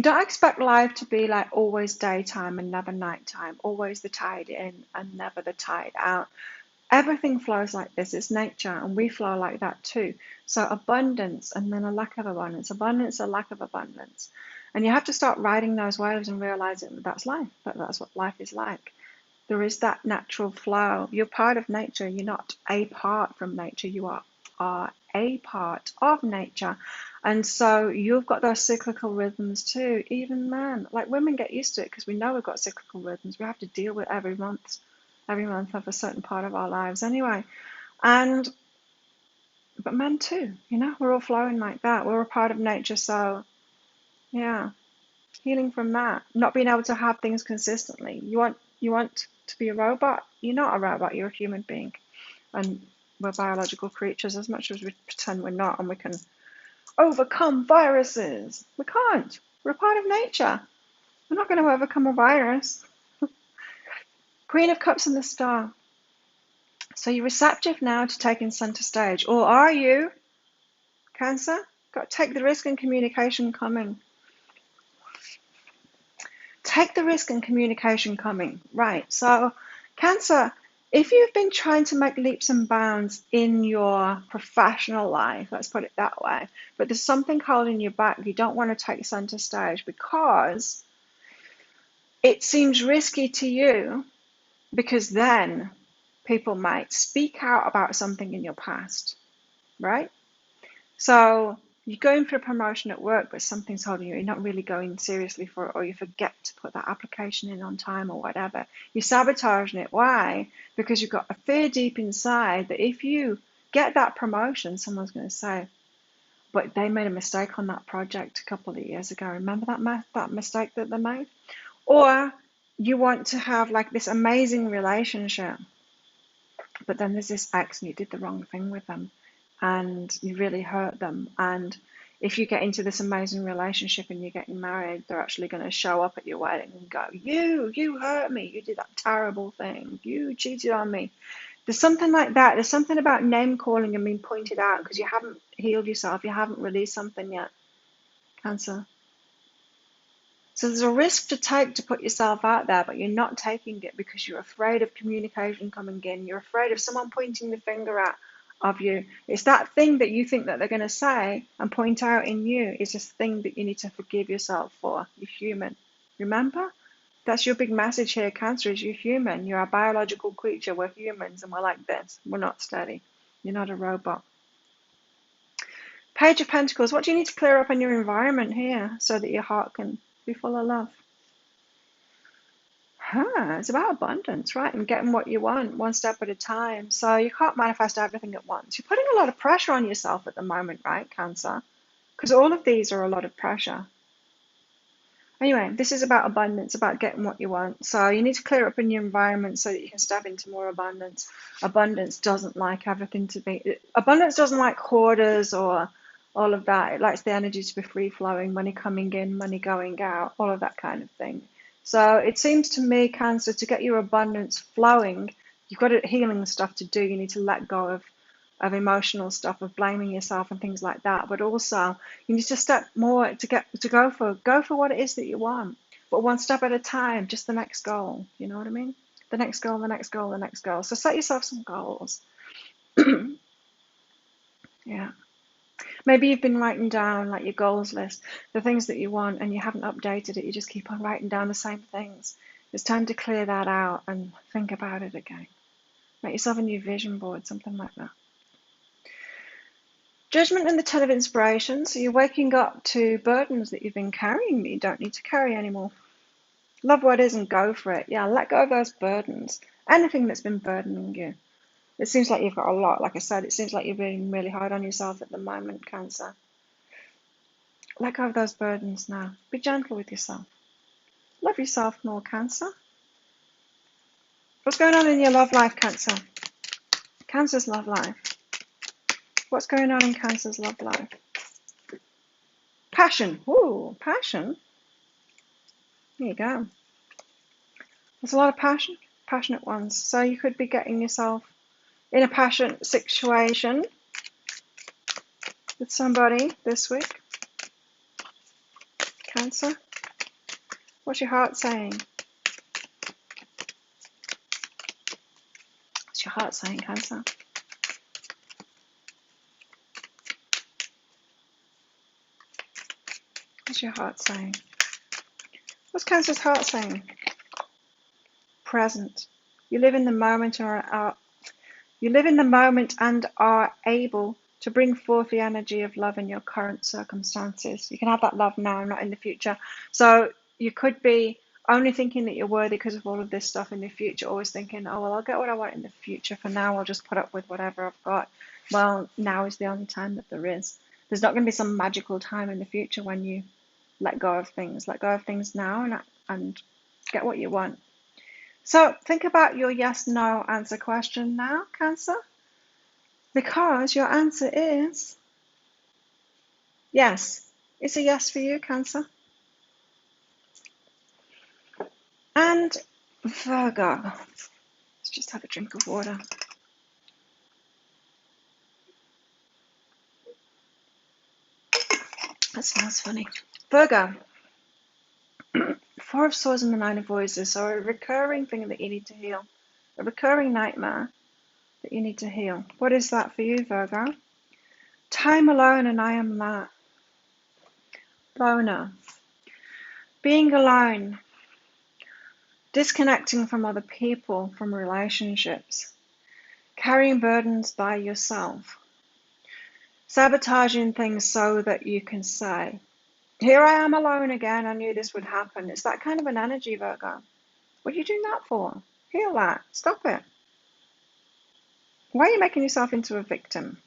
Don't expect life to be like always daytime and never nighttime, always the tide in and never the tide out. Everything flows like this. It's nature, and we flow like that too. So abundance and then a lack of abundance, abundance, a lack of abundance. And you have to start riding those waves and realizing that that's life, that that's what life is like. There is that natural flow. You're part of nature. You're not apart from nature. You are a part of nature. And so you've got those cyclical rhythms too. Even men, like women get used to it because we know we've got cyclical rhythms. We have to deal with every month of a certain part of our lives anyway. But men too, you know, we're all flowing like that. We're a part of nature. So yeah, healing from that, not being able to have things consistently. You want to be a robot? You're not a robot, you're a human being. And we're biological creatures, as much as we pretend we're not, and we can overcome viruses. We can't. We're a part of nature. We're not going to overcome a virus. Queen of Cups and the Star. So you're receptive now to taking center stage. Or are you, Cancer? Got to take the risk in communication coming. Take the risk in communication coming. Right. So Cancer, If you've been trying to make leaps and bounds in your professional life, let's put it that way, but there's something holding you back, you don't want to take center stage because it seems risky to you, because then people might speak out about something in your past, right? So you're going for a promotion at work, but something's holding you. You're not really going seriously for it, or you forget to put that application in on time or whatever. You're sabotaging it. Why? Because you've got a fear deep inside that if you get that promotion, someone's going to say, but they made a mistake on that project a couple of years ago. Remember that mistake that they made? Or you want to have like this amazing relationship, but then there's this ex and you did the wrong thing with them and you really hurt them. And if you get into this amazing relationship and you're getting married, they're actually going to show up at your wedding and go, you hurt me. You did that terrible thing. You cheated on me. There's something like that. There's something about name calling and being pointed out because you haven't healed yourself. You haven't released something yet, Cancer. So there's a risk to take to put yourself out there, but you're not taking it because you're afraid of communication coming in. You're afraid of someone pointing the finger at of you. It's that thing that you think that they're going to say and point out in you is this thing that you need to forgive yourself for. You're human. Remember? That's your big message here, Cancer, is you're human. You're a biological creature. We're humans and we're like this. We're not steady. You're not a robot. Page of Pentacles. What do you need to clear up in your environment here so that your heart can be full of love? It's about abundance, right? And getting what you want one step at a time. So you can't manifest everything at once. You're putting a lot of pressure on yourself at the moment, right, Cancer? Because all of these are a lot of pressure. Anyway, this is about abundance, about getting what you want. So you need to clear up in your environment so that you can step into more abundance. Abundance doesn't like everything to be... Abundance doesn't like hoarders or all of that. It likes the energy to be free-flowing, money coming in, money going out, all of that kind of thing. So it seems to me, Cancer, to get your abundance flowing, you've got healing stuff to do. You need to let go of emotional stuff, of blaming yourself and things like that. But also, you need to step more to go for what it is that you want. But one step at a time, just the next goal. You know what I mean? The next goal, the next goal, the next goal. So set yourself some goals. Yeah. Maybe you've been writing down like your goals list, the things that you want, and you haven't updated it. You just keep on writing down the same things. It's time to clear that out and think about it again. Make yourself a new vision board, something like that. Judgment and the Ten of Inspiration. So you're waking up to burdens that you've been carrying that you don't need to carry anymore. Love what is and go for it. Yeah, let go of those burdens. Anything that's been burdening you. It seems like you've got a lot. Like I said, it seems like you're being really hard on yourself at the moment, Cancer. Let go of those burdens now. Be gentle with yourself. Love yourself more, Cancer. What's going on in your love life, Cancer? Cancer's love life. What's going on in Cancer's love life? Passion. Ooh, passion. There you go. There's a lot of passion, passionate ones. So you could be getting yourself in a passionate situation with somebody this week. Cancer. What's your heart saying? What's your heart saying, Cancer? What's your heart saying? What's Cancer's heart saying? Present. You live in the moment and are able to bring forth the energy of love in your current circumstances. You can have that love now, not in the future. So you could be only thinking that you're worthy because of all of this stuff in the future, always thinking, oh, well, I'll get what I want in the future. For now, I'll just put up with whatever I've got. Well, now is the only time that there is. There's not going to be some magical time in the future when you let go of things. Let go of things now and get what you want. So think about your yes/no answer question now, Cancer, because your answer is yes. It's a yes for you, Cancer. And Virgo. Let's just have a drink of water. That smells funny. Virgo. Four of Swords and the Nine of Voices. So a recurring thing that you need to heal a recurring nightmare that you need to heal. What is that for you, Virgo? Time alone, and I am that. Loner. Being alone. Disconnecting from other people, from relationships. Carrying burdens by yourself. Sabotaging things so that you can say, here I am alone again, I knew this would happen. It's that kind of an energy, Virgo. What are you doing that for? Heal that. Stop it. Why are you making yourself into a victim?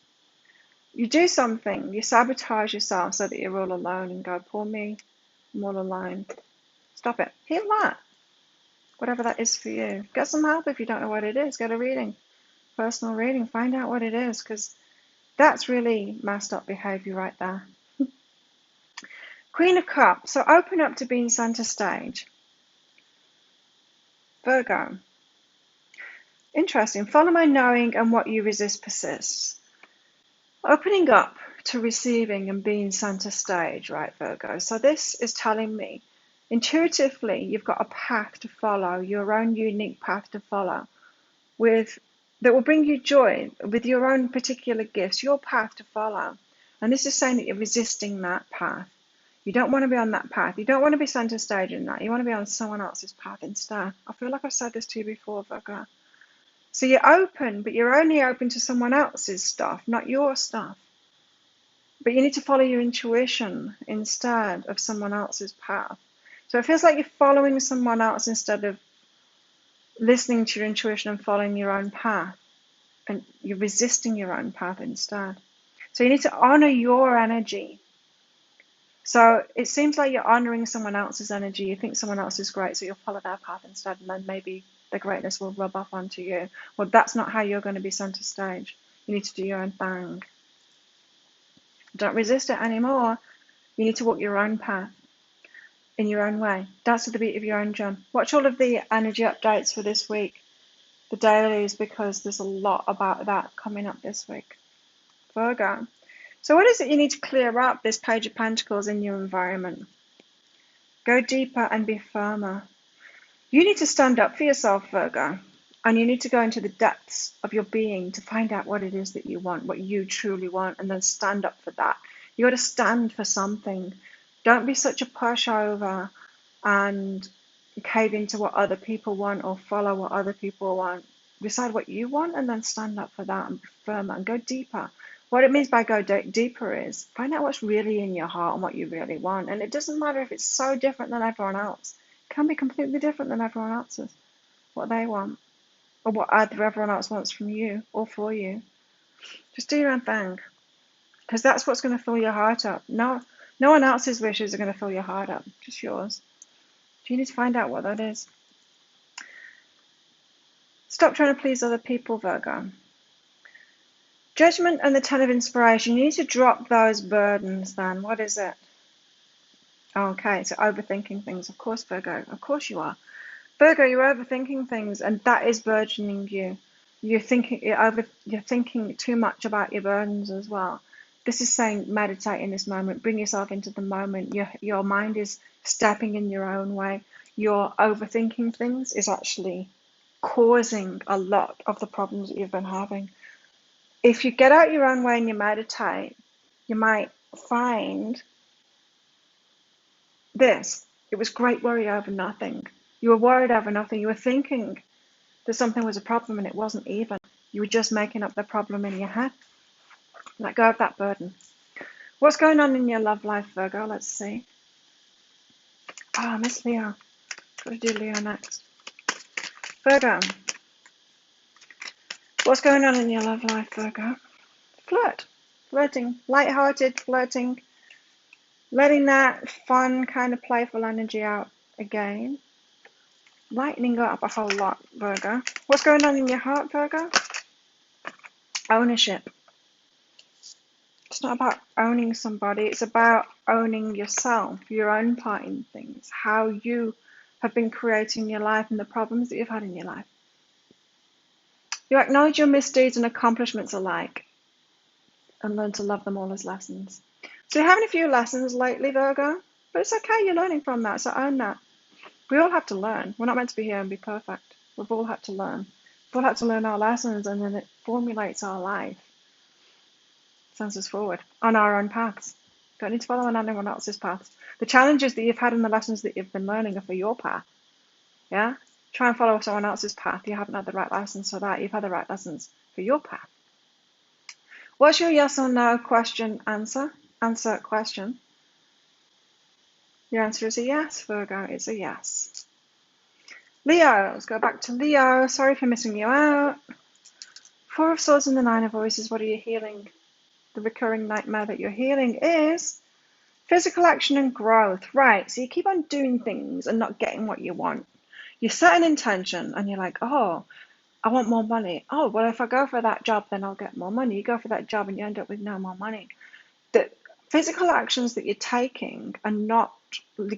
You do something, you sabotage yourself so that you're all alone and go, poor me, I'm all alone. Stop it. Heal that. Whatever that is for you. Get some help if you don't know what it is. Get a reading. Personal reading. Find out what it is, because that's really messed up behavior right there. Queen of Cups. So open up to being center stage. Virgo. Interesting. Follow my knowing, and what you resist persists. Opening up to receiving and being center stage, right, Virgo? So this is telling me, intuitively, you've got a path to follow, your own unique path to follow, that will bring you joy, with your own particular gifts, your path to follow. And this is saying that you're resisting that path. You don't want to be on that path. You don't want to be center stage in that. You want to be on someone else's path instead. I feel like I've said this to you before, Virgo. So you're open, but you're only open to someone else's stuff, not your stuff. But you need to follow your intuition instead of someone else's path. So it feels like you're following someone else instead of listening to your intuition and following your own path. And you're resisting your own path instead. So you need to honor your energy. So it seems like you're honoring someone else's energy. You think someone else is great, so you'll follow their path instead, and then maybe the greatness will rub off onto you. Well, that's not how you're going to be center stage. You need to do your own thing. Don't resist it anymore. You need to walk your own path in your own way. Dance to the beat of your own drum. Watch all of the energy updates for this week, the dailies, because there's a lot about that coming up this week. Virgo. So what is it you need to clear up, this Page of Pentacles, in your environment? Go deeper and be firmer. You need to stand up for yourself, Virgo, and you need to go into the depths of your being to find out what it is that you want, what you truly want, and then stand up for that. You got to stand for something. Don't be such a pushover and cave into what other people want or follow what other people want. Decide what you want and then stand up for that and be firmer and go deeper. What it means by go deeper is find out what's really in your heart and what you really want. And it doesn't matter if it's so different than everyone else. It can be completely different than everyone else's, what they want, or what either everyone else wants from you or for you. Just do your own thing, because that's what's going to fill your heart up. No one else's wishes are going to fill your heart up, just yours. So you need to find out what that is. Stop trying to please other people, Virgo. Judgment and the Ten of Inspiration. You need to drop those burdens then. What is it? Okay, so overthinking things. Of course, Virgo. Of course you are. Virgo, you're overthinking things, and that is burdening you. You're thinking too much about your burdens as well. This is saying meditate in this moment. Bring yourself into the moment. Your mind is stepping in your own way. Your overthinking things is actually causing a lot of the problems that you've been having. If you get out your own way and you meditate, you might find this. It was great worry over nothing. You were worried over nothing. You were thinking that something was a problem and it wasn't even. You were just making up the problem in your head. Let go of that burden. What's going on in your love life, Virgo? Let's see. Oh, Miss Leo. Got to do Leo next. Virgo. What's going on in your love life, Virgo? Flirting, light-hearted flirting, letting that fun kind of playful energy out again, lightening up a whole lot, Virgo. What's going on in your heart, Virgo? Ownership. It's not about owning somebody, it's about owning yourself, your own part in things, how you have been creating your life and the problems that you've had in your life. You acknowledge your misdeeds and accomplishments alike and learn to love them all as lessons. So you're having a few lessons lately, Virgo, but it's okay, you're learning from that, so own that. We all have to learn. We're not meant to be here and be perfect. We've all had to learn. We'll have to learn our lessons, and then it formulates our life, sends us forward on our own paths. Don't need to follow on anyone else's paths. The challenges that you've had and the lessons that you've been learning are for your path. Yeah? Try and follow someone else's path. You haven't had the right lessons for that. You've had the right lessons for your path. What's your yes or no question answer? Answer question. Your answer is a yes, Virgo. It's a yes. Leo, let's go back to Leo. Sorry for missing you out. Four of Swords and the Nine of Voices. What are you healing? The recurring nightmare that you're healing is physical action and growth. Right, so you keep on doing things and not getting what you want. You set an intention and you're like, oh, I want more money. Oh, well, if I go for that job, then I'll get more money. You go for that job and you end up with no more money. The physical actions that you're taking are not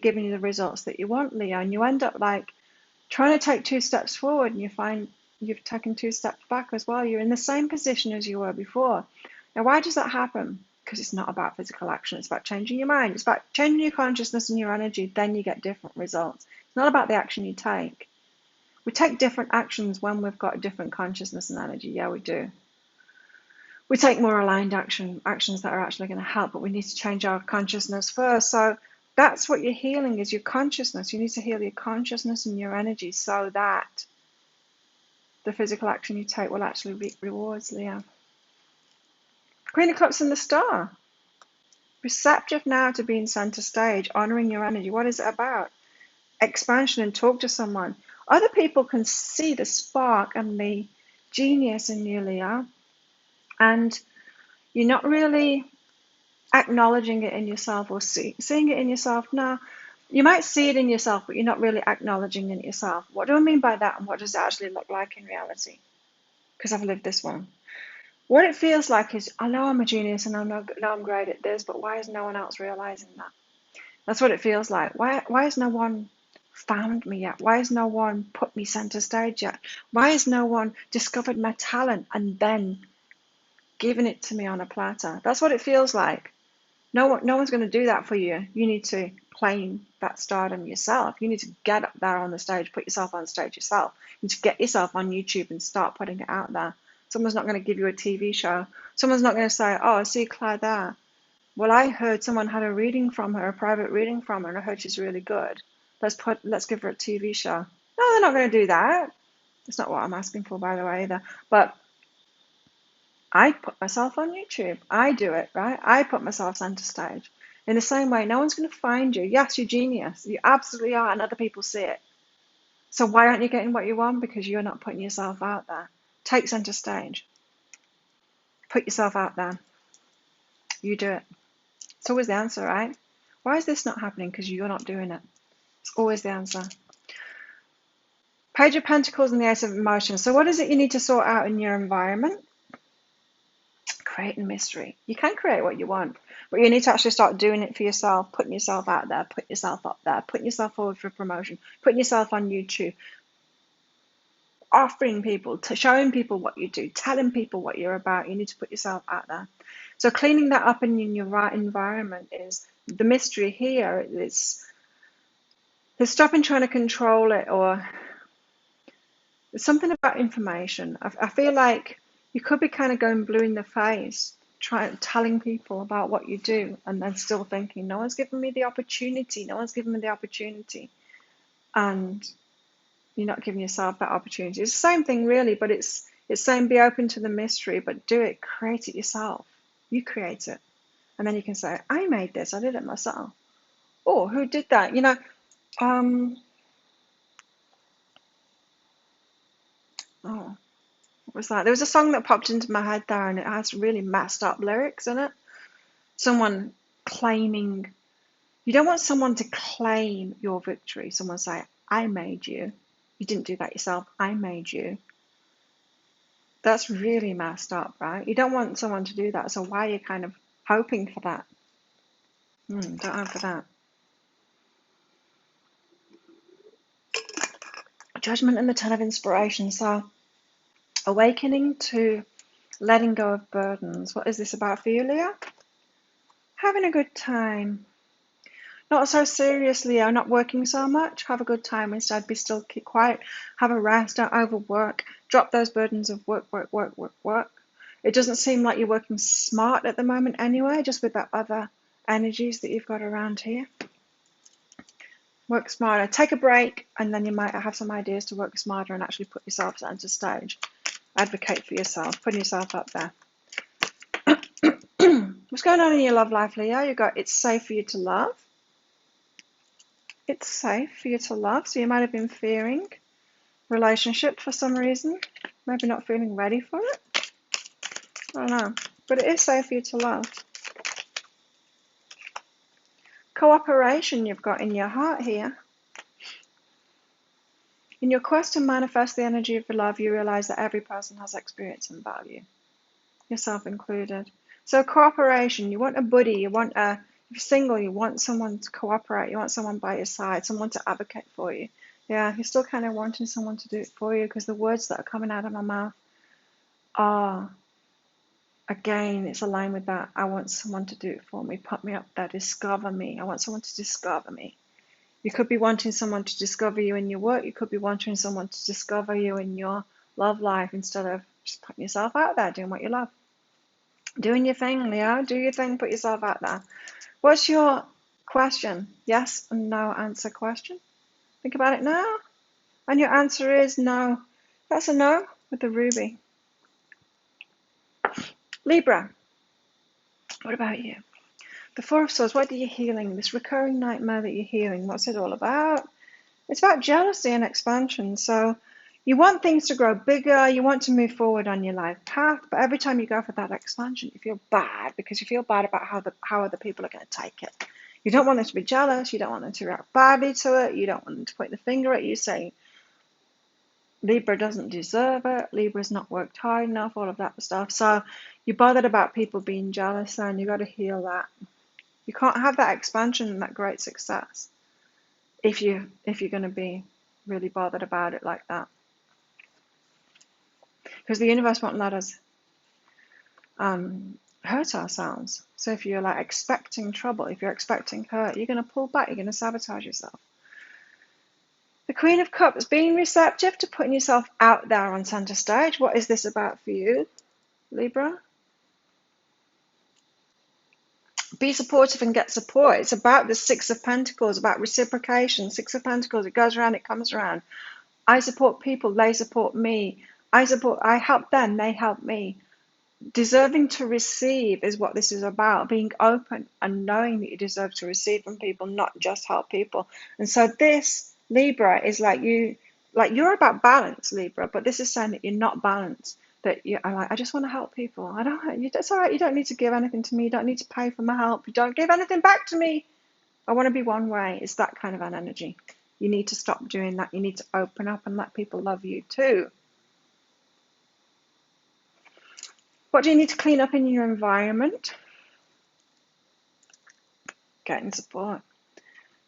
giving you the results that you want, Leo, and you end up like trying to take 2 steps forward and you find you've taken 2 steps back as well. You're in the same position as you were before. Now, why does that happen? Because it's not about physical action. It's about changing your mind. It's about changing your consciousness and your energy. Then you get different results. It's not about the action you take. We take different actions when we've got different consciousness and energy. Yeah, we do. We take more aligned actions that are actually going to help, but we need to change our consciousness first. So that's what you're healing, is your consciousness. You need to heal your consciousness and your energy so that the physical action you take will actually reap rewards, Leo. Queen of Cups and the Star. Receptive now to being center stage, honoring your energy. What is it about? Expansion and talk to someone. Other people can see the spark and the genius in you, Leo, and you're not really acknowledging it in yourself or seeing it in yourself. No, you might see it in yourself, but you're not really acknowledging it yourself. What do I mean by that, and what does it actually look like in reality? Because I've lived this one. What it feels like is, I know I'm a genius and I know I'm great at this, but why is no one else realizing that? That's what it feels like. Why has no one found me yet? Why has no one put me center stage yet? Why has no one discovered my talent and then given it to me on a platter? That's what it feels like. No one's going to do that for you. You need to claim that stardom yourself. You need to get up there on the stage, put yourself on stage yourself. You need to get yourself on YouTube and start putting it out there. Someone's not going to give you a TV show. Someone's not going to say, oh, I see Claire there. Well, I heard someone had a reading from her, a private reading from her, and I heard she's really good. Let's give her a TV show. No, they're not going to do that. That's not what I'm asking for, by the way, either. But I put myself on YouTube. I do it, right? I put myself center stage. In the same way, no one's going to find you. Yes, you're genius. You absolutely are, and other people see it. So why aren't you getting what you want? Because you're not putting yourself out there. Take center stage. Put yourself out there. You do it. It's always the answer, right? Why is this not happening? Because you're not doing it. It's always the answer. Page of Pentacles and the Ace of Emotions. So what is it you need to sort out in your environment? Creating mystery. You can create what you want, but you need to actually start doing it for yourself, putting yourself out there, putting yourself up there, putting yourself forward for promotion, putting yourself on YouTube, offering people, showing people what you do, telling people what you're about. You need to put yourself out there. So cleaning that up in your right environment is the mystery here. There's stopping trying to control it, or there's something about information. I feel like you could be kind of going blue in the face, telling people about what you do, and then still thinking, no one's given me the opportunity. No one's given me the opportunity. And you're not giving yourself that opportunity. It's the same thing, really, but it's saying be open to the mystery, but do it, create it yourself. You create it. And then you can say, I made this, I did it myself. Oh, who did that? You know, oh, what was that? There was a song that popped into my head there, and it has really messed up lyrics in it. Someone claiming, you don't want someone to claim your victory. Someone say, I made you. You didn't do that yourself. I made you. That's really messed up, right? You don't want someone to do that. So why are you kind of hoping for that? Don't hope for that. Judgment and the Ten of Inspiration. So awakening to letting go of burdens. What is this about for you, Leo? Having a good time. Not so serious, Leo, not working so much. Have a good time instead. Be still, keep quiet, have a rest, don't overwork. Drop those burdens of work, work, work, work, work. It doesn't seem like you're working smart at the moment anyway, just with that other energies that you've got around here. Work smarter. Take a break, and then you might have some ideas to work smarter and actually put yourself center stage. Advocate for yourself, putting yourself up there. What's going on in your love life, Leo? You got it's safe for you to love. It's safe for you to love. So you might have been fearing relationship for some reason. Maybe not feeling ready for it. I don't know. But it is safe for you to love. Cooperation you've got in your heart here. In your quest to manifest the energy of love, you realize that every person has experience and value, yourself included. So cooperation, you want a buddy, if you're single, you want someone to cooperate, you want someone by your side, someone to advocate for you. Yeah, you're still kind of wanting someone to do it for you, because the words that are coming out of my mouth are, again, it's aligned with that. I want someone to do it for me, put me up there, discover me. I want someone to discover me. You could be wanting someone to discover you in your work. You could be wanting someone to discover you in your love life, instead of just putting yourself out there, doing what you love. Doing your thing, Leo. Do your thing. Put yourself out there. What's your question? Yes and no answer question. Think about it now. And your answer is no. That's a no with the ruby. Libra. What about you? The Four of Swords. What are you healing? This recurring nightmare that you're healing. What's it all about? It's about jealousy and expansion. So you want things to grow bigger, you want to move forward on your life path, but every time you go for that expansion, you feel bad, because you feel bad about how other people are going to take it. You don't want them to be jealous, you don't want them to react badly to it, you don't want them to point the finger at you saying Libra doesn't deserve it, Libra's not worked hard enough, all of that stuff. So you're bothered about people being jealous, and you got to heal that. You can't have that expansion and that great success if you're going to be really bothered about it like that. Because the universe won't let us hurt ourselves. So if you're like expecting trouble, if you're expecting hurt, you're going to pull back, you're going to sabotage yourself. The Queen of Cups, being receptive to putting yourself out there on center stage. What is this about for you, Libra? Be supportive and get support. It's about the Six of Pentacles, about reciprocation. Six of Pentacles, it goes around, it comes around. I support people, they support me. I help them, they help me. Deserving to receive is what this is about. Being open and knowing that you deserve to receive from people, not just help people. And so this, Libra, is like you're about balance, Libra, but this is saying that you're not balanced. That you're like, I just want to help people. It's all right. You don't need to give anything to me. You don't need to pay for my help. You don't give anything back to me. I want to be one way. It's that kind of an energy. You need to stop doing that. You need to open up and let people love you too. What do you need to clean up in your environment? Getting support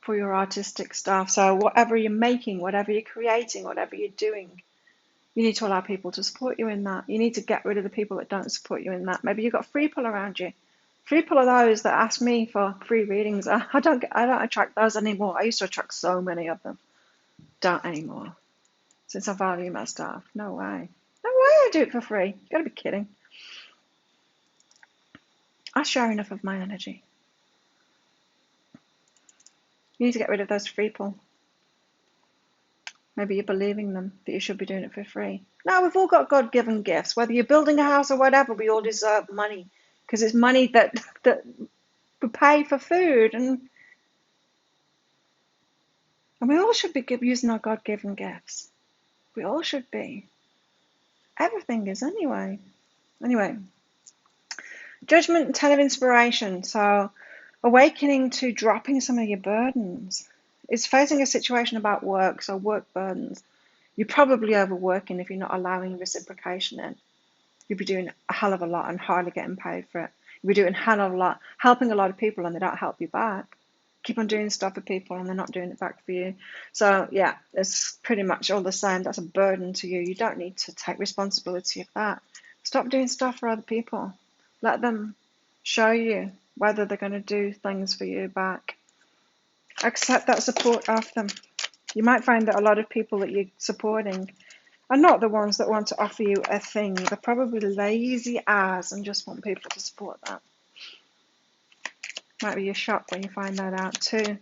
for your artistic stuff. So whatever you're making, whatever you're creating, whatever you're doing, you need to allow people to support you in that. You need to get rid of the people that don't support you in that. Maybe you've got free people around you. Free people are those that ask me for free readings. I don't attract those anymore. I used to attract so many of them. Don't anymore. Since I value my stuff. No way. No way I do it for free. You gotta be kidding. I share enough of my energy. You need to get rid of those free people. Maybe you're believing them that you should be doing it for free. No, we've all got God-given gifts. Whether you're building a house or whatever, we all deserve money. Because it's money that we pay for food. And we all should be using our God-given gifts. We all should be. Everything is anyway. Anyway. Judgment, 10 of inspiration. So awakening to dropping some of your burdens. It's facing a situation about work, so work burdens. You're probably overworking if you're not allowing reciprocation in. You'll be doing a hell of a lot and hardly getting paid for it. You'll be doing a hell of a lot, helping a lot of people, and they don't help you back. Keep on doing stuff for people and they're not doing it back for you. So yeah, it's pretty much all the same. That's a burden to you. You don't need to take responsibility of that. Stop doing stuff for other people. Let them show you whether they're going to do things for you back. Accept that support of them. You might find that a lot of people that you're supporting are not the ones that want to offer you a thing. They're probably lazy as and just want people to support that. Might be a shock when you find that out too.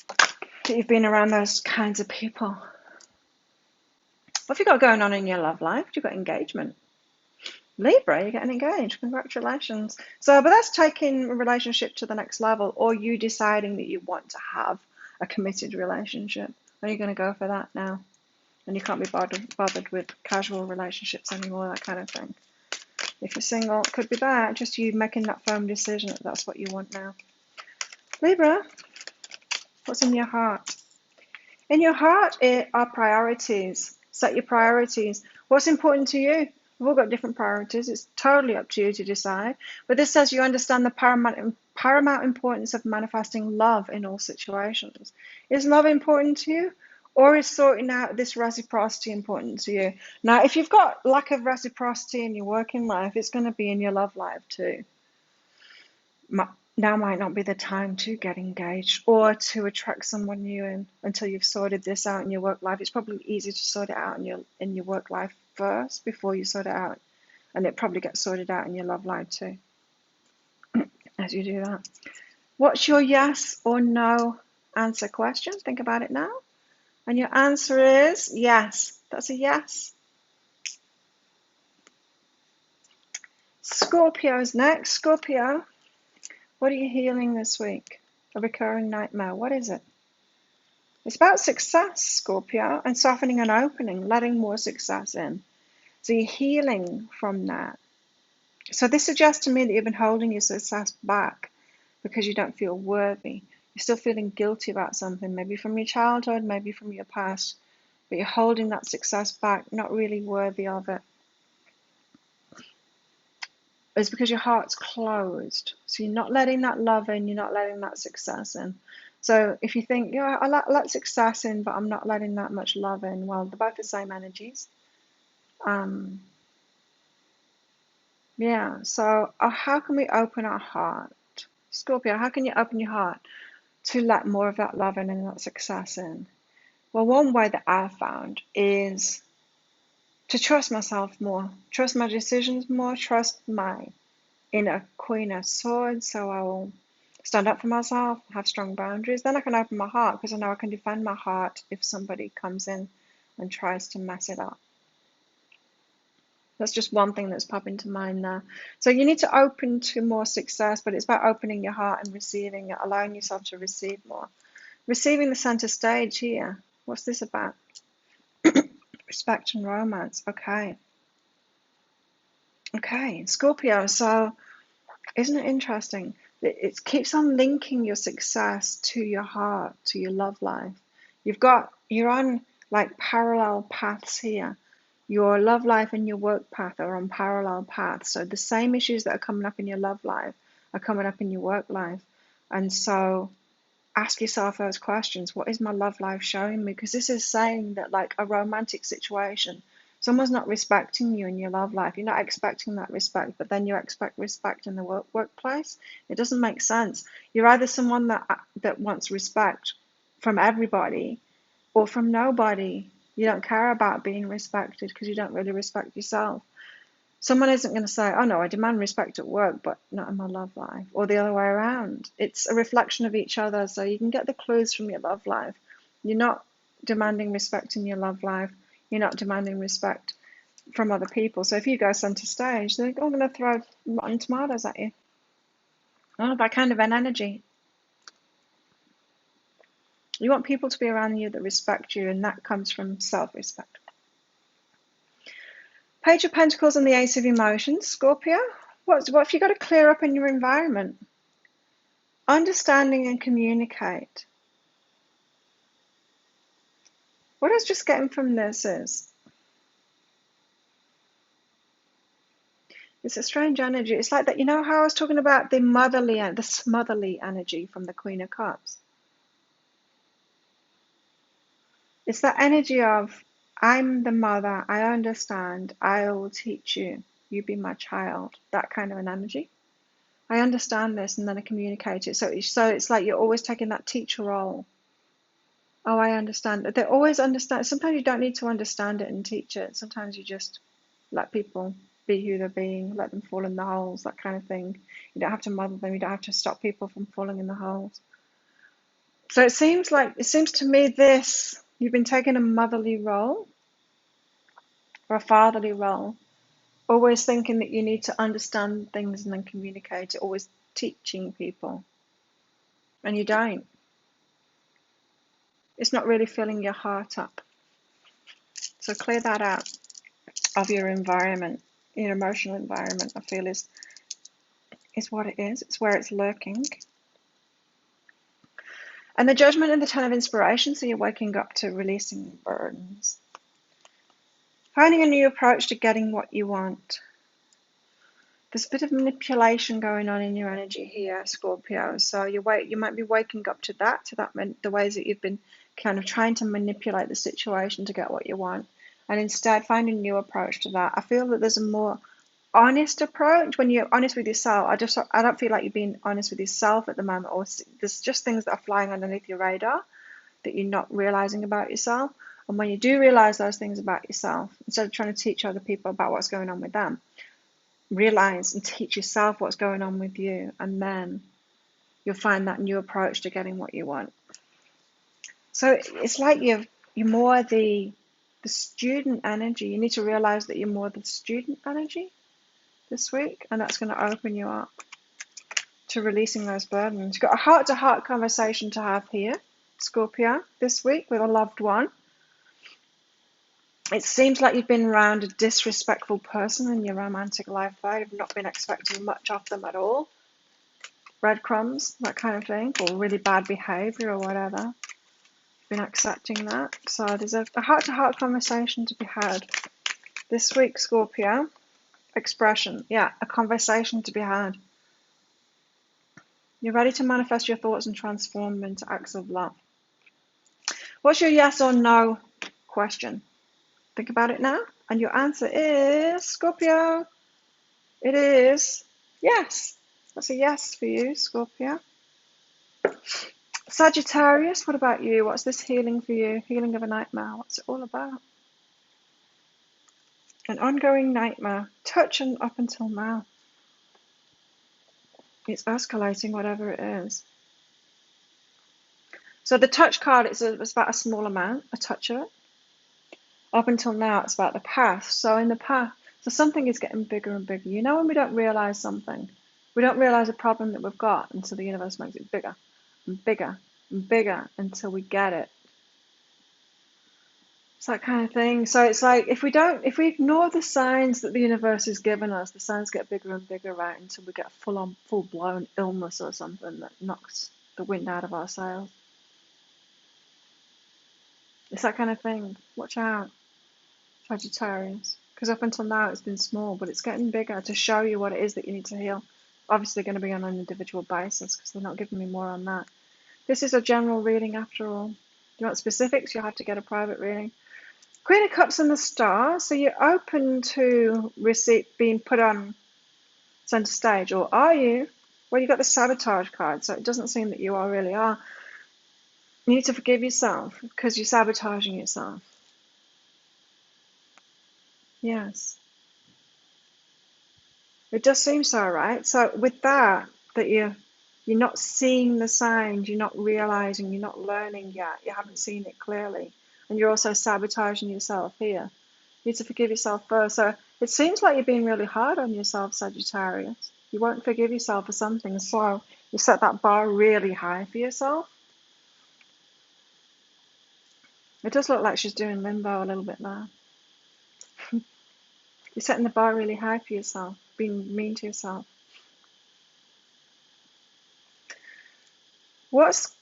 That you've been around those kinds of people. What have you got going on in your love life? You've got engagement. Libra, you're getting engaged. Congratulations. So, but that's taking a relationship to the next level, or you deciding that you want to have a committed relationship. Are you going to go for that now? And you can't be bothered with casual relationships anymore, that kind of thing. If you're single, it could be that. Just you making that firm decision that that's what you want now. Libra, what's in your heart? In your heart are priorities. Set your priorities. What's important to you? We've all got different priorities. It's totally up to you to decide. But this says you understand the paramount importance of manifesting love in all situations. Is love important to you? Or is sorting out this reciprocity important to you? Now, if you've got lack of reciprocity in your working life, it's going to be in your love life too. Now might not be the time to get engaged or to attract someone new in until you've sorted this out in your work life. It's probably easier to sort it out in your work life first before you sort it out, and it probably gets sorted out in your love life too as you do that. What's your yes or no answer question? Think about it now. And your answer is yes. That's a yes. Scorpio's next. Scorpio, what are you healing this week? A recurring nightmare. What is it? It's about success, Scorpio, and softening and opening, letting more success in. So you're healing from that. So this suggests to me that you've been holding your success back because you don't feel worthy. You're still feeling guilty about something, maybe from your childhood, maybe from your past, but you're holding that success back, not really worthy of it. It's because your heart's closed. So you're not letting that love in, you're not letting that success in. So if you think, yeah, I let success in, but I'm not letting that much love in, well, they're both the same energies. Yeah, so how can we open our heart? Scorpio, how can you open your heart to let more of that love in and that success in? Well, one way that I've found is to trust myself more, trust my decisions more, trust my inner Queen of Swords, so I will stand up for myself, have strong boundaries. Then I can open my heart because I know I can defend my heart if somebody comes in and tries to mess it up. That's just one thing that's popping to mind now. So you need to open to more success, but it's about opening your heart and receiving it, allowing yourself to receive more. Receiving the center stage here. What's this about? Respect and romance. Okay. Okay, Scorpio. So isn't it interesting? It keeps on linking your success to your heart, to your love life. You're on like parallel paths here. Your love life and your work path are on parallel paths. So the same issues that are coming up in your love life are coming up in your work life. And so ask yourself those questions. What is my love life showing me? Because this is saying that like a romantic situation, someone's not respecting you in your love life. You're not expecting that respect, but then you expect respect in the workplace. It doesn't make sense. You're either someone that wants respect from everybody or from nobody. You don't care about being respected because you don't really respect yourself. Someone isn't going to say, oh no, I demand respect at work, but not in my love life, or the other way around. It's a reflection of each other, so you can get the clues from your love life. You're not demanding respect in your love life. You're not demanding respect from other people. So if you go center stage, they're all going to throw rotten tomatoes at you. Oh, that kind of an energy. You want people to be around you that respect you, and that comes from self-respect. Page of Pentacles and the Ace of Emotions, Scorpio. What have you got to clear up in your environment? Understanding and communicate. What I was just getting from this is, it's a strange energy. It's like that, you know how I was talking about the smotherly energy from the Queen of Cups? It's that energy of, I'm the mother, I understand, I will teach you, you be my child, that kind of an energy. I understand this, and then I communicate it. So it's like you're always taking that teacher role. Oh, I understand. They always understand. Sometimes you don't need to understand it and teach it. Sometimes you just let people be who they're being, let them fall in the holes, that kind of thing. You don't have to mother them. You don't have to stop people from falling in the holes. So it seems to me you've been taking a motherly role or a fatherly role, always thinking that you need to understand things and then communicate it, always teaching people, and you don't. It's not really filling your heart up. So clear that out of your environment, your emotional environment, I feel is what it is. It's where it's lurking. And the Judgment and the Ten of Inspiration, so you're waking up to releasing burdens. Finding a new approach to getting what you want. There's a bit of manipulation going on in your energy here, Scorpio. So you might be waking up to the ways that you've been kind of trying to manipulate the situation to get what you want, and instead find a new approach to that. I feel that there's a more honest approach when you're honest with yourself. I don't feel like you're being honest with yourself at the moment, or there's just things that are flying underneath your radar that you're not realizing about yourself. And when you do realize those things about yourself, instead of trying to teach other people about what's going on with them, realize and teach yourself what's going on with you, and then you'll find that new approach to getting what you want. So it's like you're more the student energy. You need to realize that you're more the student energy this week, and that's going to open you up to releasing those burdens. You've got a heart-to-heart conversation to have here, Scorpio, this week with a loved one. It seems like you've been around a disrespectful person in your romantic life there. You've not been expecting much of them at all. Breadcrumbs, that kind of thing, or really bad behavior or whatever. Been accepting that. So there's a heart-to-heart conversation to be had this week, Scorpio. Expression, yeah, a conversation to be had. You're ready to manifest your thoughts and transform them into acts of love. What's your yes or no question? Think about it now, and your answer is, Scorpio, it is yes. That's a yes for you, Scorpio. Sagittarius, what about you? What's this healing for you? Healing of a nightmare. What's it all about? An ongoing nightmare. Touch and up until now. It's escalating, whatever it is. So the touch card, it's about a small amount, a touch of it. Up until now, it's about the past. So in the past, so something is getting bigger and bigger. You know, when we don't realize something, we don't realize a problem that we've got until the universe makes it bigger and bigger and bigger until we get it. It's that kind of thing. So it's like if we ignore the signs that the universe has given us, the signs get bigger and bigger, right, until we get a full blown illness or something that knocks the wind out of our sails. It's that kind of thing. Watch out, Sagittarius, because up until now it's been small, but it's getting bigger to show you what it is that you need to heal. Obviously going to be on an individual basis because they're not giving me more on that. This is a general reading after all. If you want specifics, you'll have to get a private reading. Queen of Cups and the Star, so you're open to being put on center stage, or are you? Well, you got the sabotage card, so it doesn't seem that you really are. You need to forgive yourself because you're sabotaging yourself. Yes. It does seem so, right? So with that you're not seeing the signs, you're not realizing, you're not learning yet, you haven't seen it clearly. And you're also sabotaging yourself here. You need to forgive yourself first. So it seems like you're being really hard on yourself, Sagittarius. You won't forgive yourself for something, so you set that bar really high for yourself. It does look like she's doing limbo a little bit now. You're setting the bar really high for yourself, being mean to yourself. What's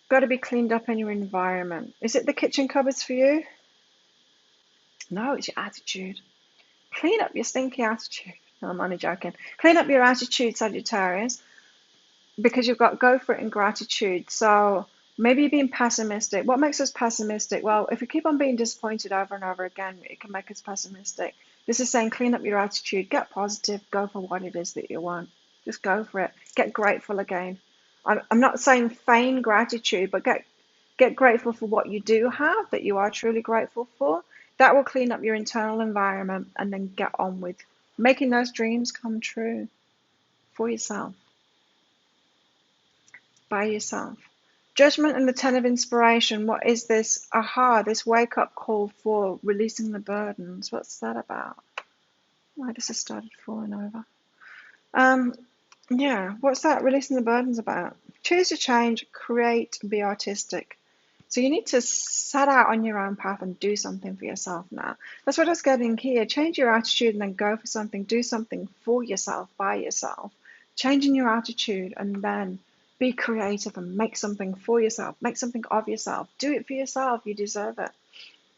got to be cleaned up in your environment? Is it the kitchen cupboards for you? No, it's your attitude. Clean up your stinky attitude. No, I'm only joking. Clean up your attitude, Sagittarius, because you've got go for it in gratitude. So maybe you're being pessimistic. What makes us pessimistic? Well, if we keep on being disappointed over and over again, it can make us pessimistic. This is saying clean up your attitude, get positive, go for what it is that you want. Just go for it. Get grateful again. I'm not saying feign gratitude, but get grateful for what you do have, that you are truly grateful for. That will clean up your internal environment, and then get on with making those dreams come true for yourself, by yourself. Judgment and the Ten of Inspiration. What is this? Aha, this wake up call for releasing the burdens. What's that about? Why does this started falling over? Yeah, what's that releasing the burdens about? Choose to change, create, be artistic. So you need to set out on your own path and do something for yourself now. That's what I was getting here. Change your attitude and then go for something. Do something for yourself, by yourself. Changing your attitude and then be creative and make something for yourself. Make something of yourself. Do it for yourself. You deserve it.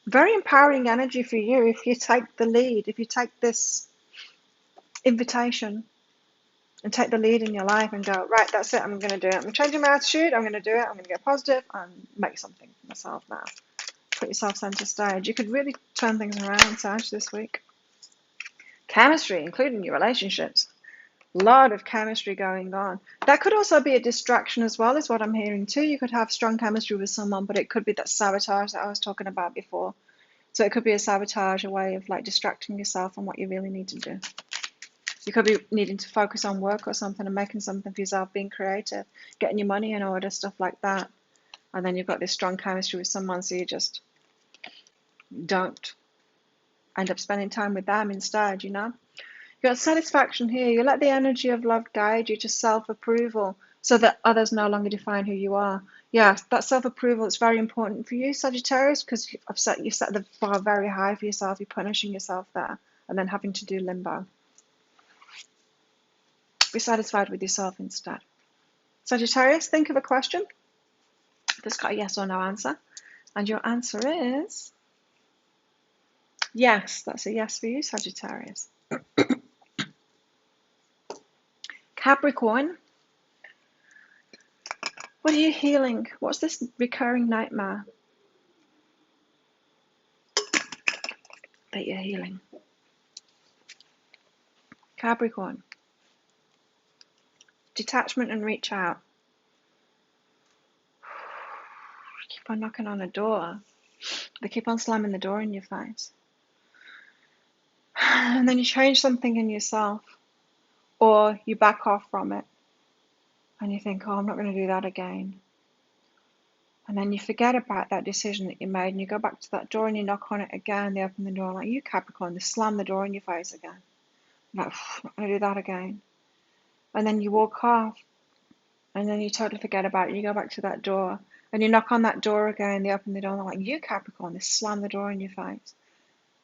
Very empowering energy for you if you take the lead, if you take this invitation and take the lead in your life and go, right, that's it, I'm going to do it. I'm changing my attitude, I'm going to do it, I'm going to get positive and make something for myself now. Put yourself center stage. You could really turn things around, Sag, this week. Chemistry, including your relationships. A lot of chemistry going on. That could also be a distraction as well, is what I'm hearing too. You could have strong chemistry with someone, but it could be that sabotage that I was talking about before. So it could be a sabotage, a way of like distracting yourself from what you really need to do. You could be needing to focus on work or something and making something for yourself, being creative, getting your money in order, stuff like that. And then you've got this strong chemistry with someone, so you just don't end up spending time with them instead, you know? You got satisfaction here. You let the energy of love guide you to self-approval so that others no longer define who you are. Yeah, that self-approval is very important for you, Sagittarius, because you set the bar very high for yourself. You're punishing yourself there and then having to do limbo. Be satisfied with yourself instead. Sagittarius, think of a question that's got a yes or no answer. And your answer is yes. That's a yes for you, Sagittarius. Capricorn, what are you healing? What's this recurring nightmare that you're healing? Capricorn, detachment and reach out. Keep on knocking on a door. They keep on slamming the door in your face. And then you change something in yourself, or you back off from it. And you think, oh, I'm not going to do that again. And then you forget about that decision that you made, and you go back to that door and you knock on it again. They open the door like you, Capricorn. They slam the door in your face again. Like, I'm not going to do that again. And then you walk off, and then you totally forget about it. You go back to that door, and you knock on that door again. They open the door and they're like, you, Capricorn. They slam the door in your face.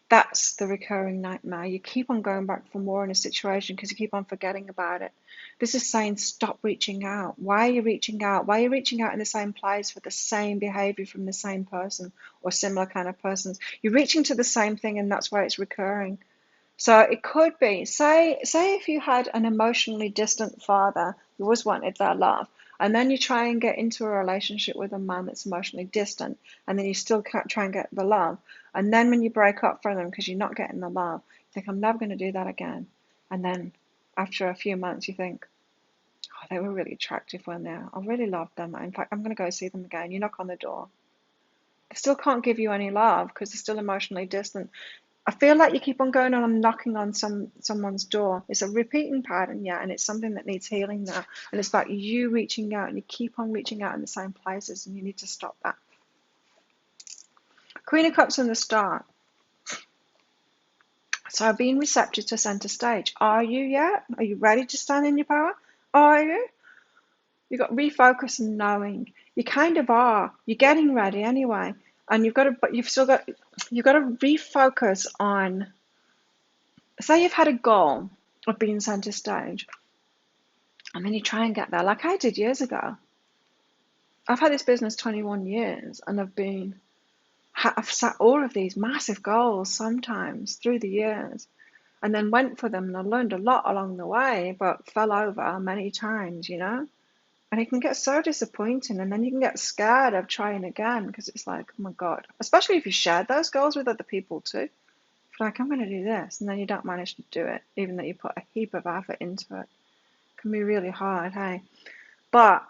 That's the recurring nightmare. You keep on going back for more in a situation because you keep on forgetting about it. This is saying stop reaching out. Why are you reaching out? Why are you reaching out in the same place for the same behavior from the same person or similar kind of persons? You're reaching to the same thing, and that's why it's recurring. So it could be, say if you had an emotionally distant father who always wanted their love, and then you try and get into a relationship with a man that's emotionally distant, and then you still can't try and get the love. And then when you break up from them because you're not getting the love, you think, I'm never going to do that again. And then after a few months, you think, oh, they were really attractive when I really loved them. In fact, I'm going to go see them again. You knock on the door. They still can't give you any love because they're still emotionally distant. I feel like you keep on going on and knocking on someone's door. It's a repeating pattern, yeah, and it's something that needs healing now. And it's about you reaching out, and you keep on reaching out in the same places, and you need to stop that. Queen of Cups and the Star. So being receptive to center stage. Are you yet? Are you ready to stand in your power? Are you? You've got refocus and knowing. You kind of are. You're getting ready anyway. And you've got to refocus on, say you've had a goal of being center stage, and then you try and get there, like I did years ago. I've had this business 21 years, and I've set all of these massive goals sometimes through the years, and then went for them, and I learned a lot along the way, but fell over many times, you know? And it can get so disappointing, and then you can get scared of trying again because it's like, oh my God, especially if you shared those goals with other people too. Like, I'm going to do this, and then you don't manage to do it, even though you put a heap of effort into it. Can be really hard, hey? But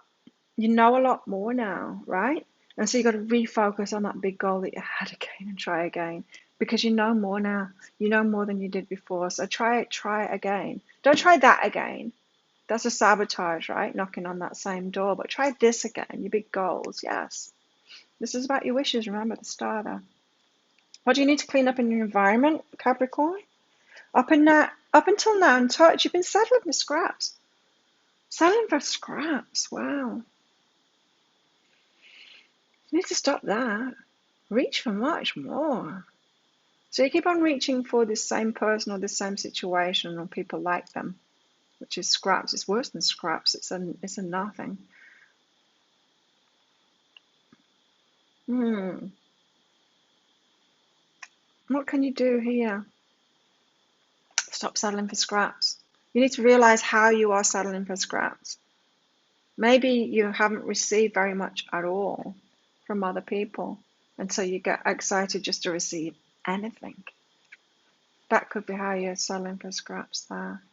you know a lot more now, right? And so you got to refocus on that big goal that you had again and try again, because you know more now. You know more than you did before. So try it again. Don't try that again. That's a sabotage, right? Knocking on that same door. But try this again, your big goals, yes. This is about your wishes, remember, the starter. What do you need to clean up in your environment, Capricorn? Up until now, in touch, you've been settling for scraps. Settling for scraps, wow. You need to stop that. Reach for much more. So you keep on reaching for this same person or this same situation or people like them, which is scraps. It's worse than scraps. It's a nothing. What can you do here? Stop settling for scraps. You need to realize how you are settling for scraps. Maybe you haven't received very much at all from other people, and so you get excited just to receive anything. That could be how you're settling for scraps there.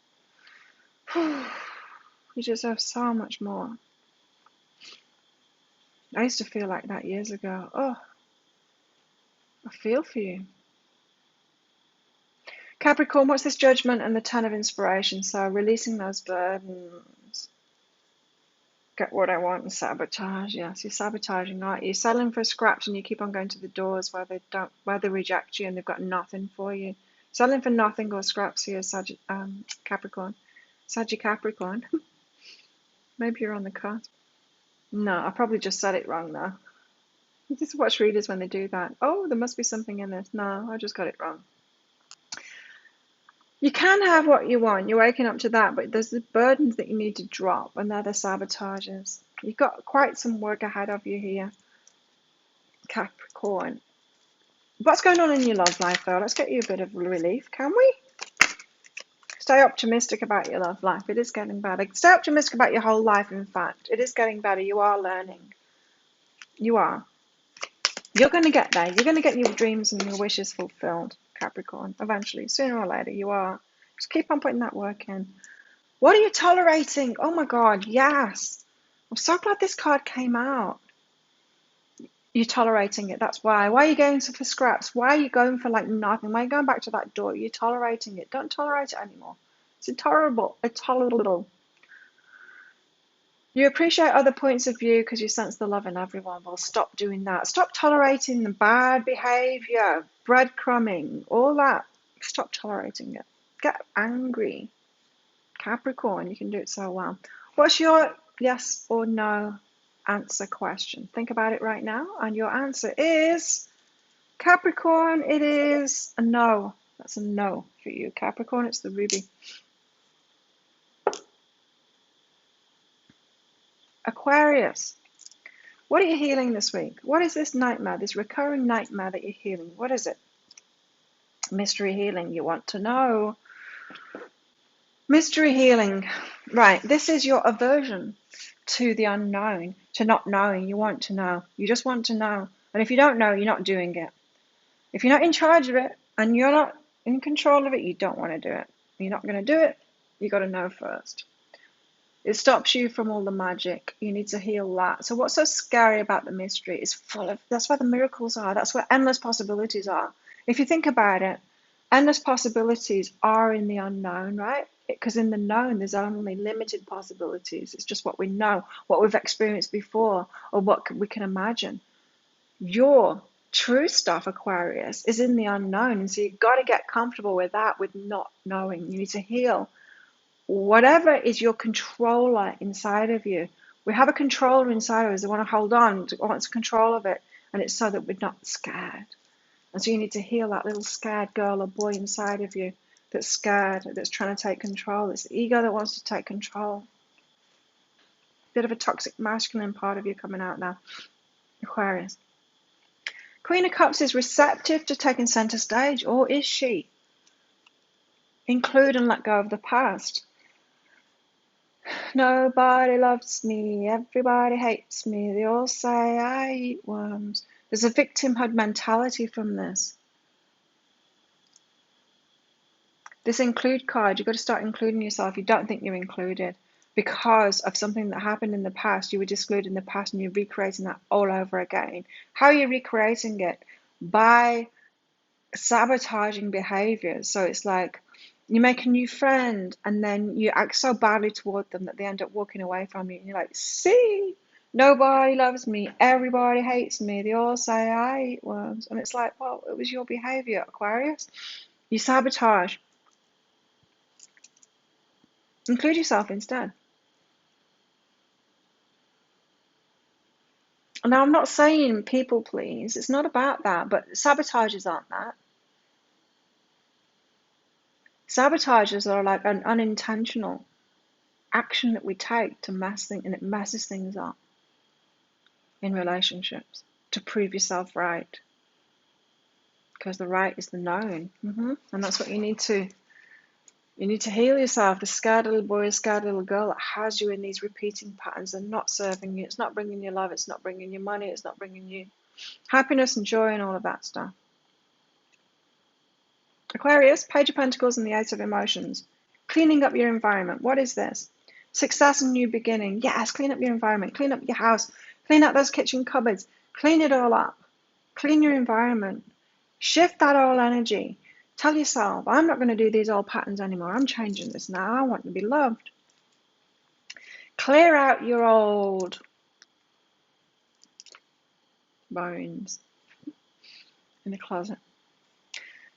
You deserve so much more. I used to feel like that years ago. Oh, I feel for you. Capricorn, what's this judgment and the Ten of Inspiration? So releasing those burdens. Get what I want and sabotage. Yes, you're sabotaging, aren't you? You're settling for scraps and you keep on going to the doors where they reject you and they've got nothing for you. Settling for nothing or scraps here, Capricorn. Capricorn. Maybe you're on the cusp. No, I probably just said it wrong now. Just watch readers when they do that. Oh, there must be something in this. No, I just got it wrong. You can have what you want. You're waking up to that, but there's the burdens that you need to drop, and they're the sabotages. You've got quite some work ahead of you here, Capricorn. What's going on in your love life, though? Let's get you a bit of relief, can we? Stay optimistic about your love life. It is getting better. Stay optimistic about your whole life, in fact. It is getting better. You are learning. You are. You're going to get there. You're going to get your dreams and your wishes fulfilled, Capricorn, eventually. Sooner or later, you are. Just keep on putting that work in. What are you tolerating? Oh my God, yes. I'm so glad this card came out. You're tolerating it, that's why. Why are you going for scraps? Why are you going for like nothing? Why are you going back to that door? You're tolerating it. Don't tolerate it anymore. It's intolerable. Intolerable. You appreciate other points of view because you sense the love in everyone. Well, stop doing that. Stop tolerating the bad behavior, breadcrumbing, all that. Stop tolerating it. Get angry. Capricorn, you can do it so well. What's your yes or no answer question? Think about it right now, and your answer is Capricorn. It is a no. That's a no for you, Capricorn. It's the ruby. Aquarius, what are you healing this week? What is this nightmare, this recurring nightmare that you're healing? What is it? Mystery healing. You want to know. Mystery healing. Right, this is your aversion to the unknown, to not knowing. You want to know. You just want to know. And if you don't know, you're not doing it. If you're not in charge of it and you're not in control of it, you don't want to do it. You're not going to do it. You got to know first. It stops you from all the magic. You need to heal that. So what's so scary about the mystery is full of, that's where the miracles are. That's where endless possibilities are. If you think about it, endless possibilities are in the unknown, right? Because in the known, there's only limited possibilities. It's just what we know, what we've experienced before, or what we can imagine. Your true stuff, Aquarius, is in the unknown. And so you've got to get comfortable with that, with not knowing. You need to heal whatever is your controller inside of you. We have a controller inside of us that want to hold on, wants control of it, and it's so that we're not scared. And so you need to heal that little scared girl or boy inside of you that's scared, that's trying to take control. It's the ego that wants to take control. Bit of a toxic masculine part of you coming out now, Aquarius. Queen of Cups is receptive to taking center stage, or is she? Include and let go of the past. Nobody loves me, everybody hates me, they all say I eat worms. There's a victimhood mentality from this. This include card, you've got to start including yourself. You don't think you're included. because of something that happened in the past. You were excluded in the past and you're recreating that all over again. How are you recreating it? By sabotaging behaviors. So it's like you make a new friend and then you act so badly toward them that they end up walking away from you. And you're like, see, nobody loves me. Everybody hates me. They all say I eat worms. And it's like, well, it was your behavior, Aquarius. You sabotage. Include yourself instead. Now, I'm not saying people please. It's not about that. But sabotages aren't that. Sabotages are like an unintentional action that we take to mess things, and it messes things up in relationships to prove yourself right, because the right is the known. And that's what you need to heal yourself. The scared little boy, scared little girl that has you in these repeating patterns and not serving you. It's not bringing you love, it's not bringing you money, it's not bringing you happiness and joy and all of that stuff. Aquarius, Page of Pentacles and the Ace of Emotions. Cleaning up your environment. What is this? Success and new beginning. Yes, clean up your environment. Clean up your house. Clean up those kitchen cupboards. Clean it all up. Clean your environment. Shift that old energy. Tell yourself, I'm not going to do these old patterns anymore. I'm changing this now. I want to be loved. Clear out your old bones in the closet.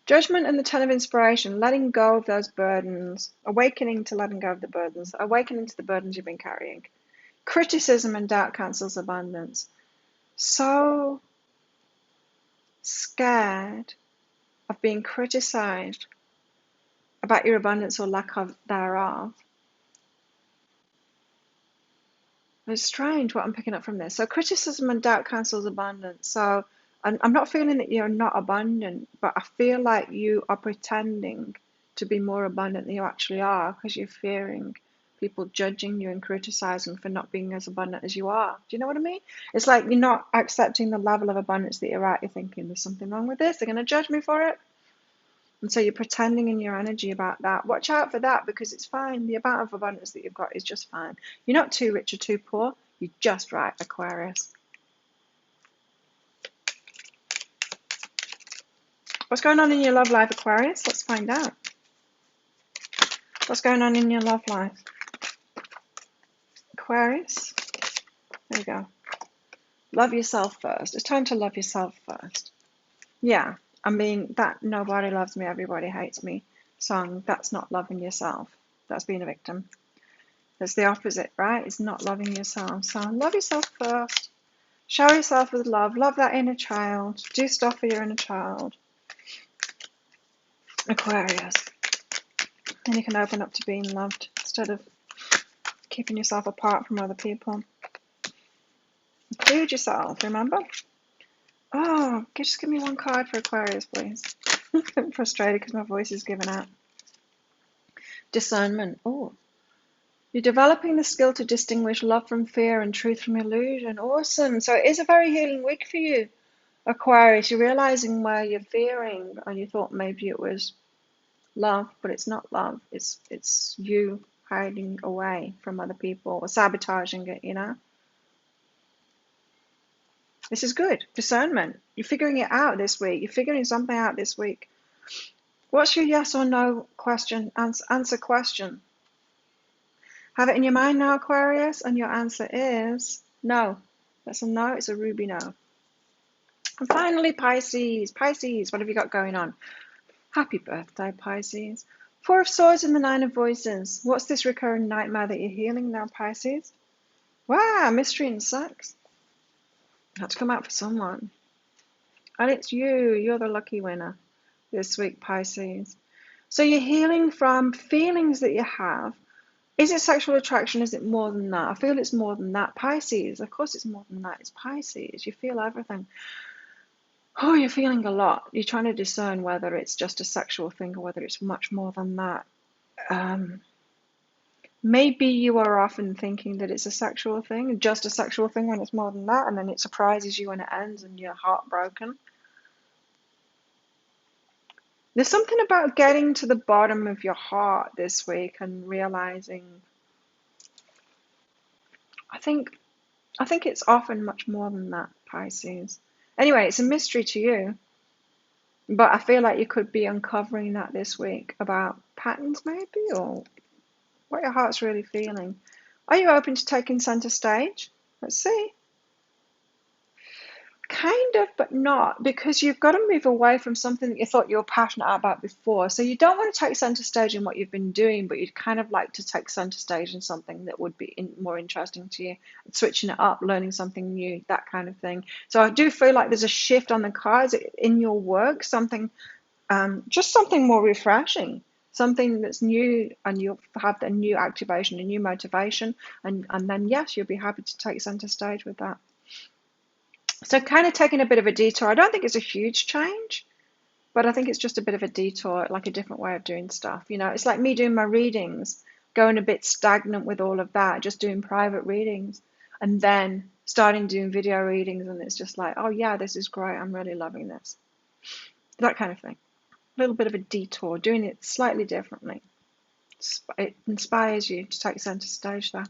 Judgment and the Ten of Inspiration, letting go of those burdens, awakening to letting go of the burdens, awakening to the burdens you've been carrying. Criticism and doubt cancels abundance. So scared of being criticized about your abundance or lack of thereof. It's strange what I'm picking up from this. So criticism and doubt cancels abundance. So I'm not feeling that you're not abundant, but I feel like you are pretending to be more abundant than you actually are because you're fearing people judging you and criticizing for not being as abundant as you are. Do you know what I mean? It's like you're not accepting the level of abundance that you're at. You're thinking there's something wrong with this. They're going to judge me for it. And so you're pretending in your energy about that. Watch out for that because it's fine. The amount of abundance that you've got is just fine. You're not too rich or too poor. You're just right, Aquarius. What's going on in your love life, Aquarius? Let's find out. What's going on in your love life? Aquarius. There we go. Love yourself first. It's time to love yourself first. Yeah, I mean, that nobody loves me, everybody hates me song, that's not loving yourself. That's being a victim. That's the opposite, right? It's not loving yourself. So love yourself first. Shower yourself with love. Love that inner child. Do stuff for your inner child. Aquarius. And you can open up to being loved instead of keeping yourself apart from other people. Include yourself, remember? Oh, just give me one card for Aquarius, please. I'm getting frustrated because my voice is giving out. Discernment. Oh, you're developing the skill to distinguish love from fear and truth from illusion. Awesome. So it is a very healing week for you, Aquarius. You're realizing where you're fearing, and you thought maybe it was love, but it's not love. It's you hiding away from other people or sabotaging it, you know? This is good. Discernment. You're figuring it out this week. You're figuring something out this week. What's your yes or no question? Answer question. Have it in your mind now, Aquarius, and your answer is no. That's a no. It's a ruby no. And finally, Pisces. Pisces, what have you got going on? Happy birthday, Pisces. Four of Swords and the Nine of Voices. What's this recurring nightmare that you're healing now, Pisces? Wow, mystery and sex. That's come out for someone. And it's you. You're the lucky winner this week, Pisces. So you're healing from feelings that you have. Is it sexual attraction? Is it more than that? I feel it's more than that. Pisces, of course it's more than that. It's Pisces. You feel everything. Oh, you're feeling a lot. You're trying to discern whether it's just a sexual thing or whether it's much more than that. Maybe you are often thinking that it's a sexual thing, just a sexual thing when it's more than that, and then it surprises you when it ends and you're heartbroken. There's something about getting to the bottom of your heart this week and realizing think it's often much more than that, Pisces. Anyway, it's a mystery to you, but I feel like you could be uncovering that this week about patterns maybe, or what your heart's really feeling. Are you open to taking center stage? Let's see. Kind of, but not, because you've got to move away from something that you thought you were passionate about before. So you don't want to take center stage in what you've been doing, but you'd kind of like to take center stage in something that would be more interesting to you, switching it up, learning something new, that kind of thing. So I do feel like there's a shift on the cards in your work, something, just something more refreshing, something that's new, and you'll have a new activation, a new motivation, and then yes, you'll be happy to take center stage with that. So kind of taking a bit of a detour. I don't think it's a huge change, but I think it's just a bit of a detour, like a different way of doing stuff. You know, it's like me doing my readings, going a bit stagnant with all of that, just doing private readings, and then starting doing video readings, and it's just like, oh yeah, this is great. I'm really loving this. That kind of thing. A little bit of a detour, doing it slightly differently. It inspires you to take center stage there.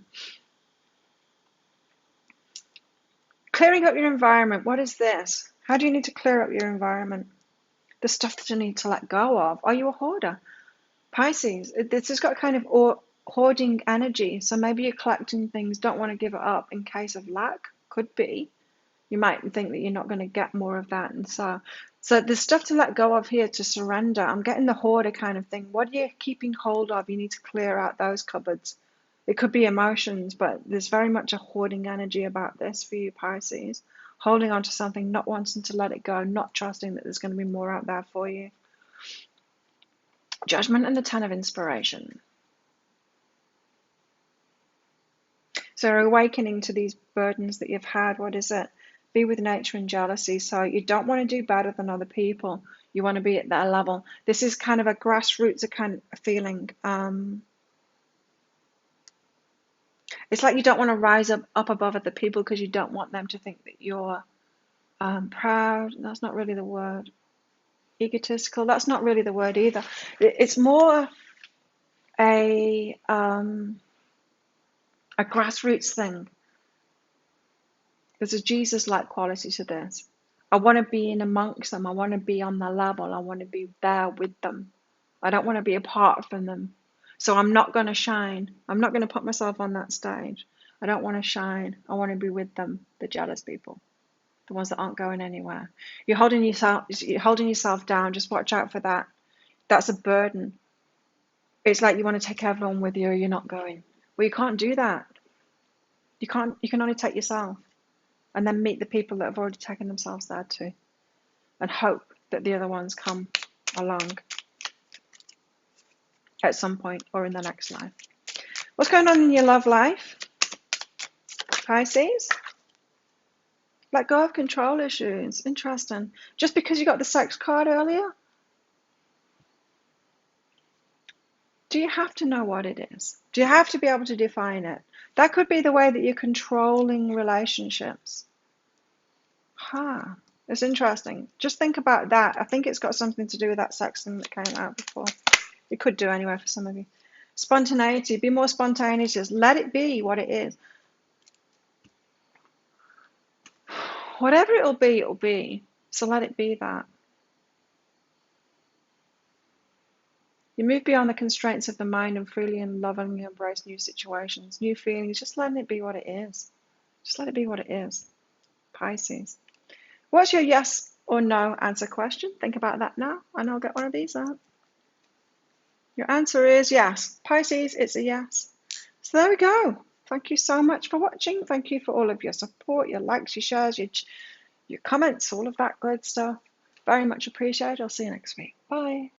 Clearing up your environment. What is this? How do you need to clear up your environment? The stuff that you need to let go of. Are you a hoarder? Pisces, this has got kind of hoarding energy. So maybe you're collecting things, don't want to give it up in case of lack. Could be. You might think that you're not going to get more of that. And so there's stuff to let go of here, to surrender. I'm getting the hoarder kind of thing. What are you keeping hold of? You need to clear out those cupboards. It could be emotions, but there's very much a hoarding energy about this for you, Pisces. Holding on to something, not wanting to let it go, not trusting that there's going to be more out there for you. Judgment and the Ten of Inspiration. So awakening to these burdens that you've had. What is it? Be with nature and jealousy. So you don't want to do better than other people. You want to be at their level. This is kind of a grassroots kind of feeling. It's like you don't want to rise up above other people because you don't want them to think that you're proud. That's not really the word. Egotistical. That's not really the word either. It's more a grassroots thing. There's a Jesus-like quality to this. I want to be in amongst them. I want to be on their level. I want to be there with them. I don't want to be apart from them. So I'm not going to shine. I'm not going to put myself on that stage. I don't want to shine. I want to be with them, the jealous people, the ones that aren't going anywhere. You're holding yourself down. Just watch out for that. That's a burden. It's like you want to take everyone with you, or you're not going. Well, you can't do that. You can only take yourself, and then meet the people that have already taken themselves there too, and hope that the other ones come along at some point or in the next life. What's going on in your love life, Pisces? Let go of control issues. Interesting. Just because you got the sex card earlier? Do you have to know what it is? Do you have to be able to define it? That could be the way that you're controlling relationships. It's interesting. Just think about that. I think it's got something to do with that sex thing that came out before. It could do anyway for some of you. Spontaneity. Be more spontaneous. Let it be what it is. Whatever it'll be. So let it be that. You move beyond the constraints of the mind and freely and lovingly embrace new situations, new feelings. Just letting it be what it is. Just let it be what it is. Pisces. What's your yes or no answer question? Think about that now, and I'll get one of these out. Your answer is yes. Pisces, it's a yes. So there we go. Thank you so much for watching. Thank you for all of your support, your likes, your shares, your comments, all of that good stuff. Very much appreciated. I'll see you next week. Bye.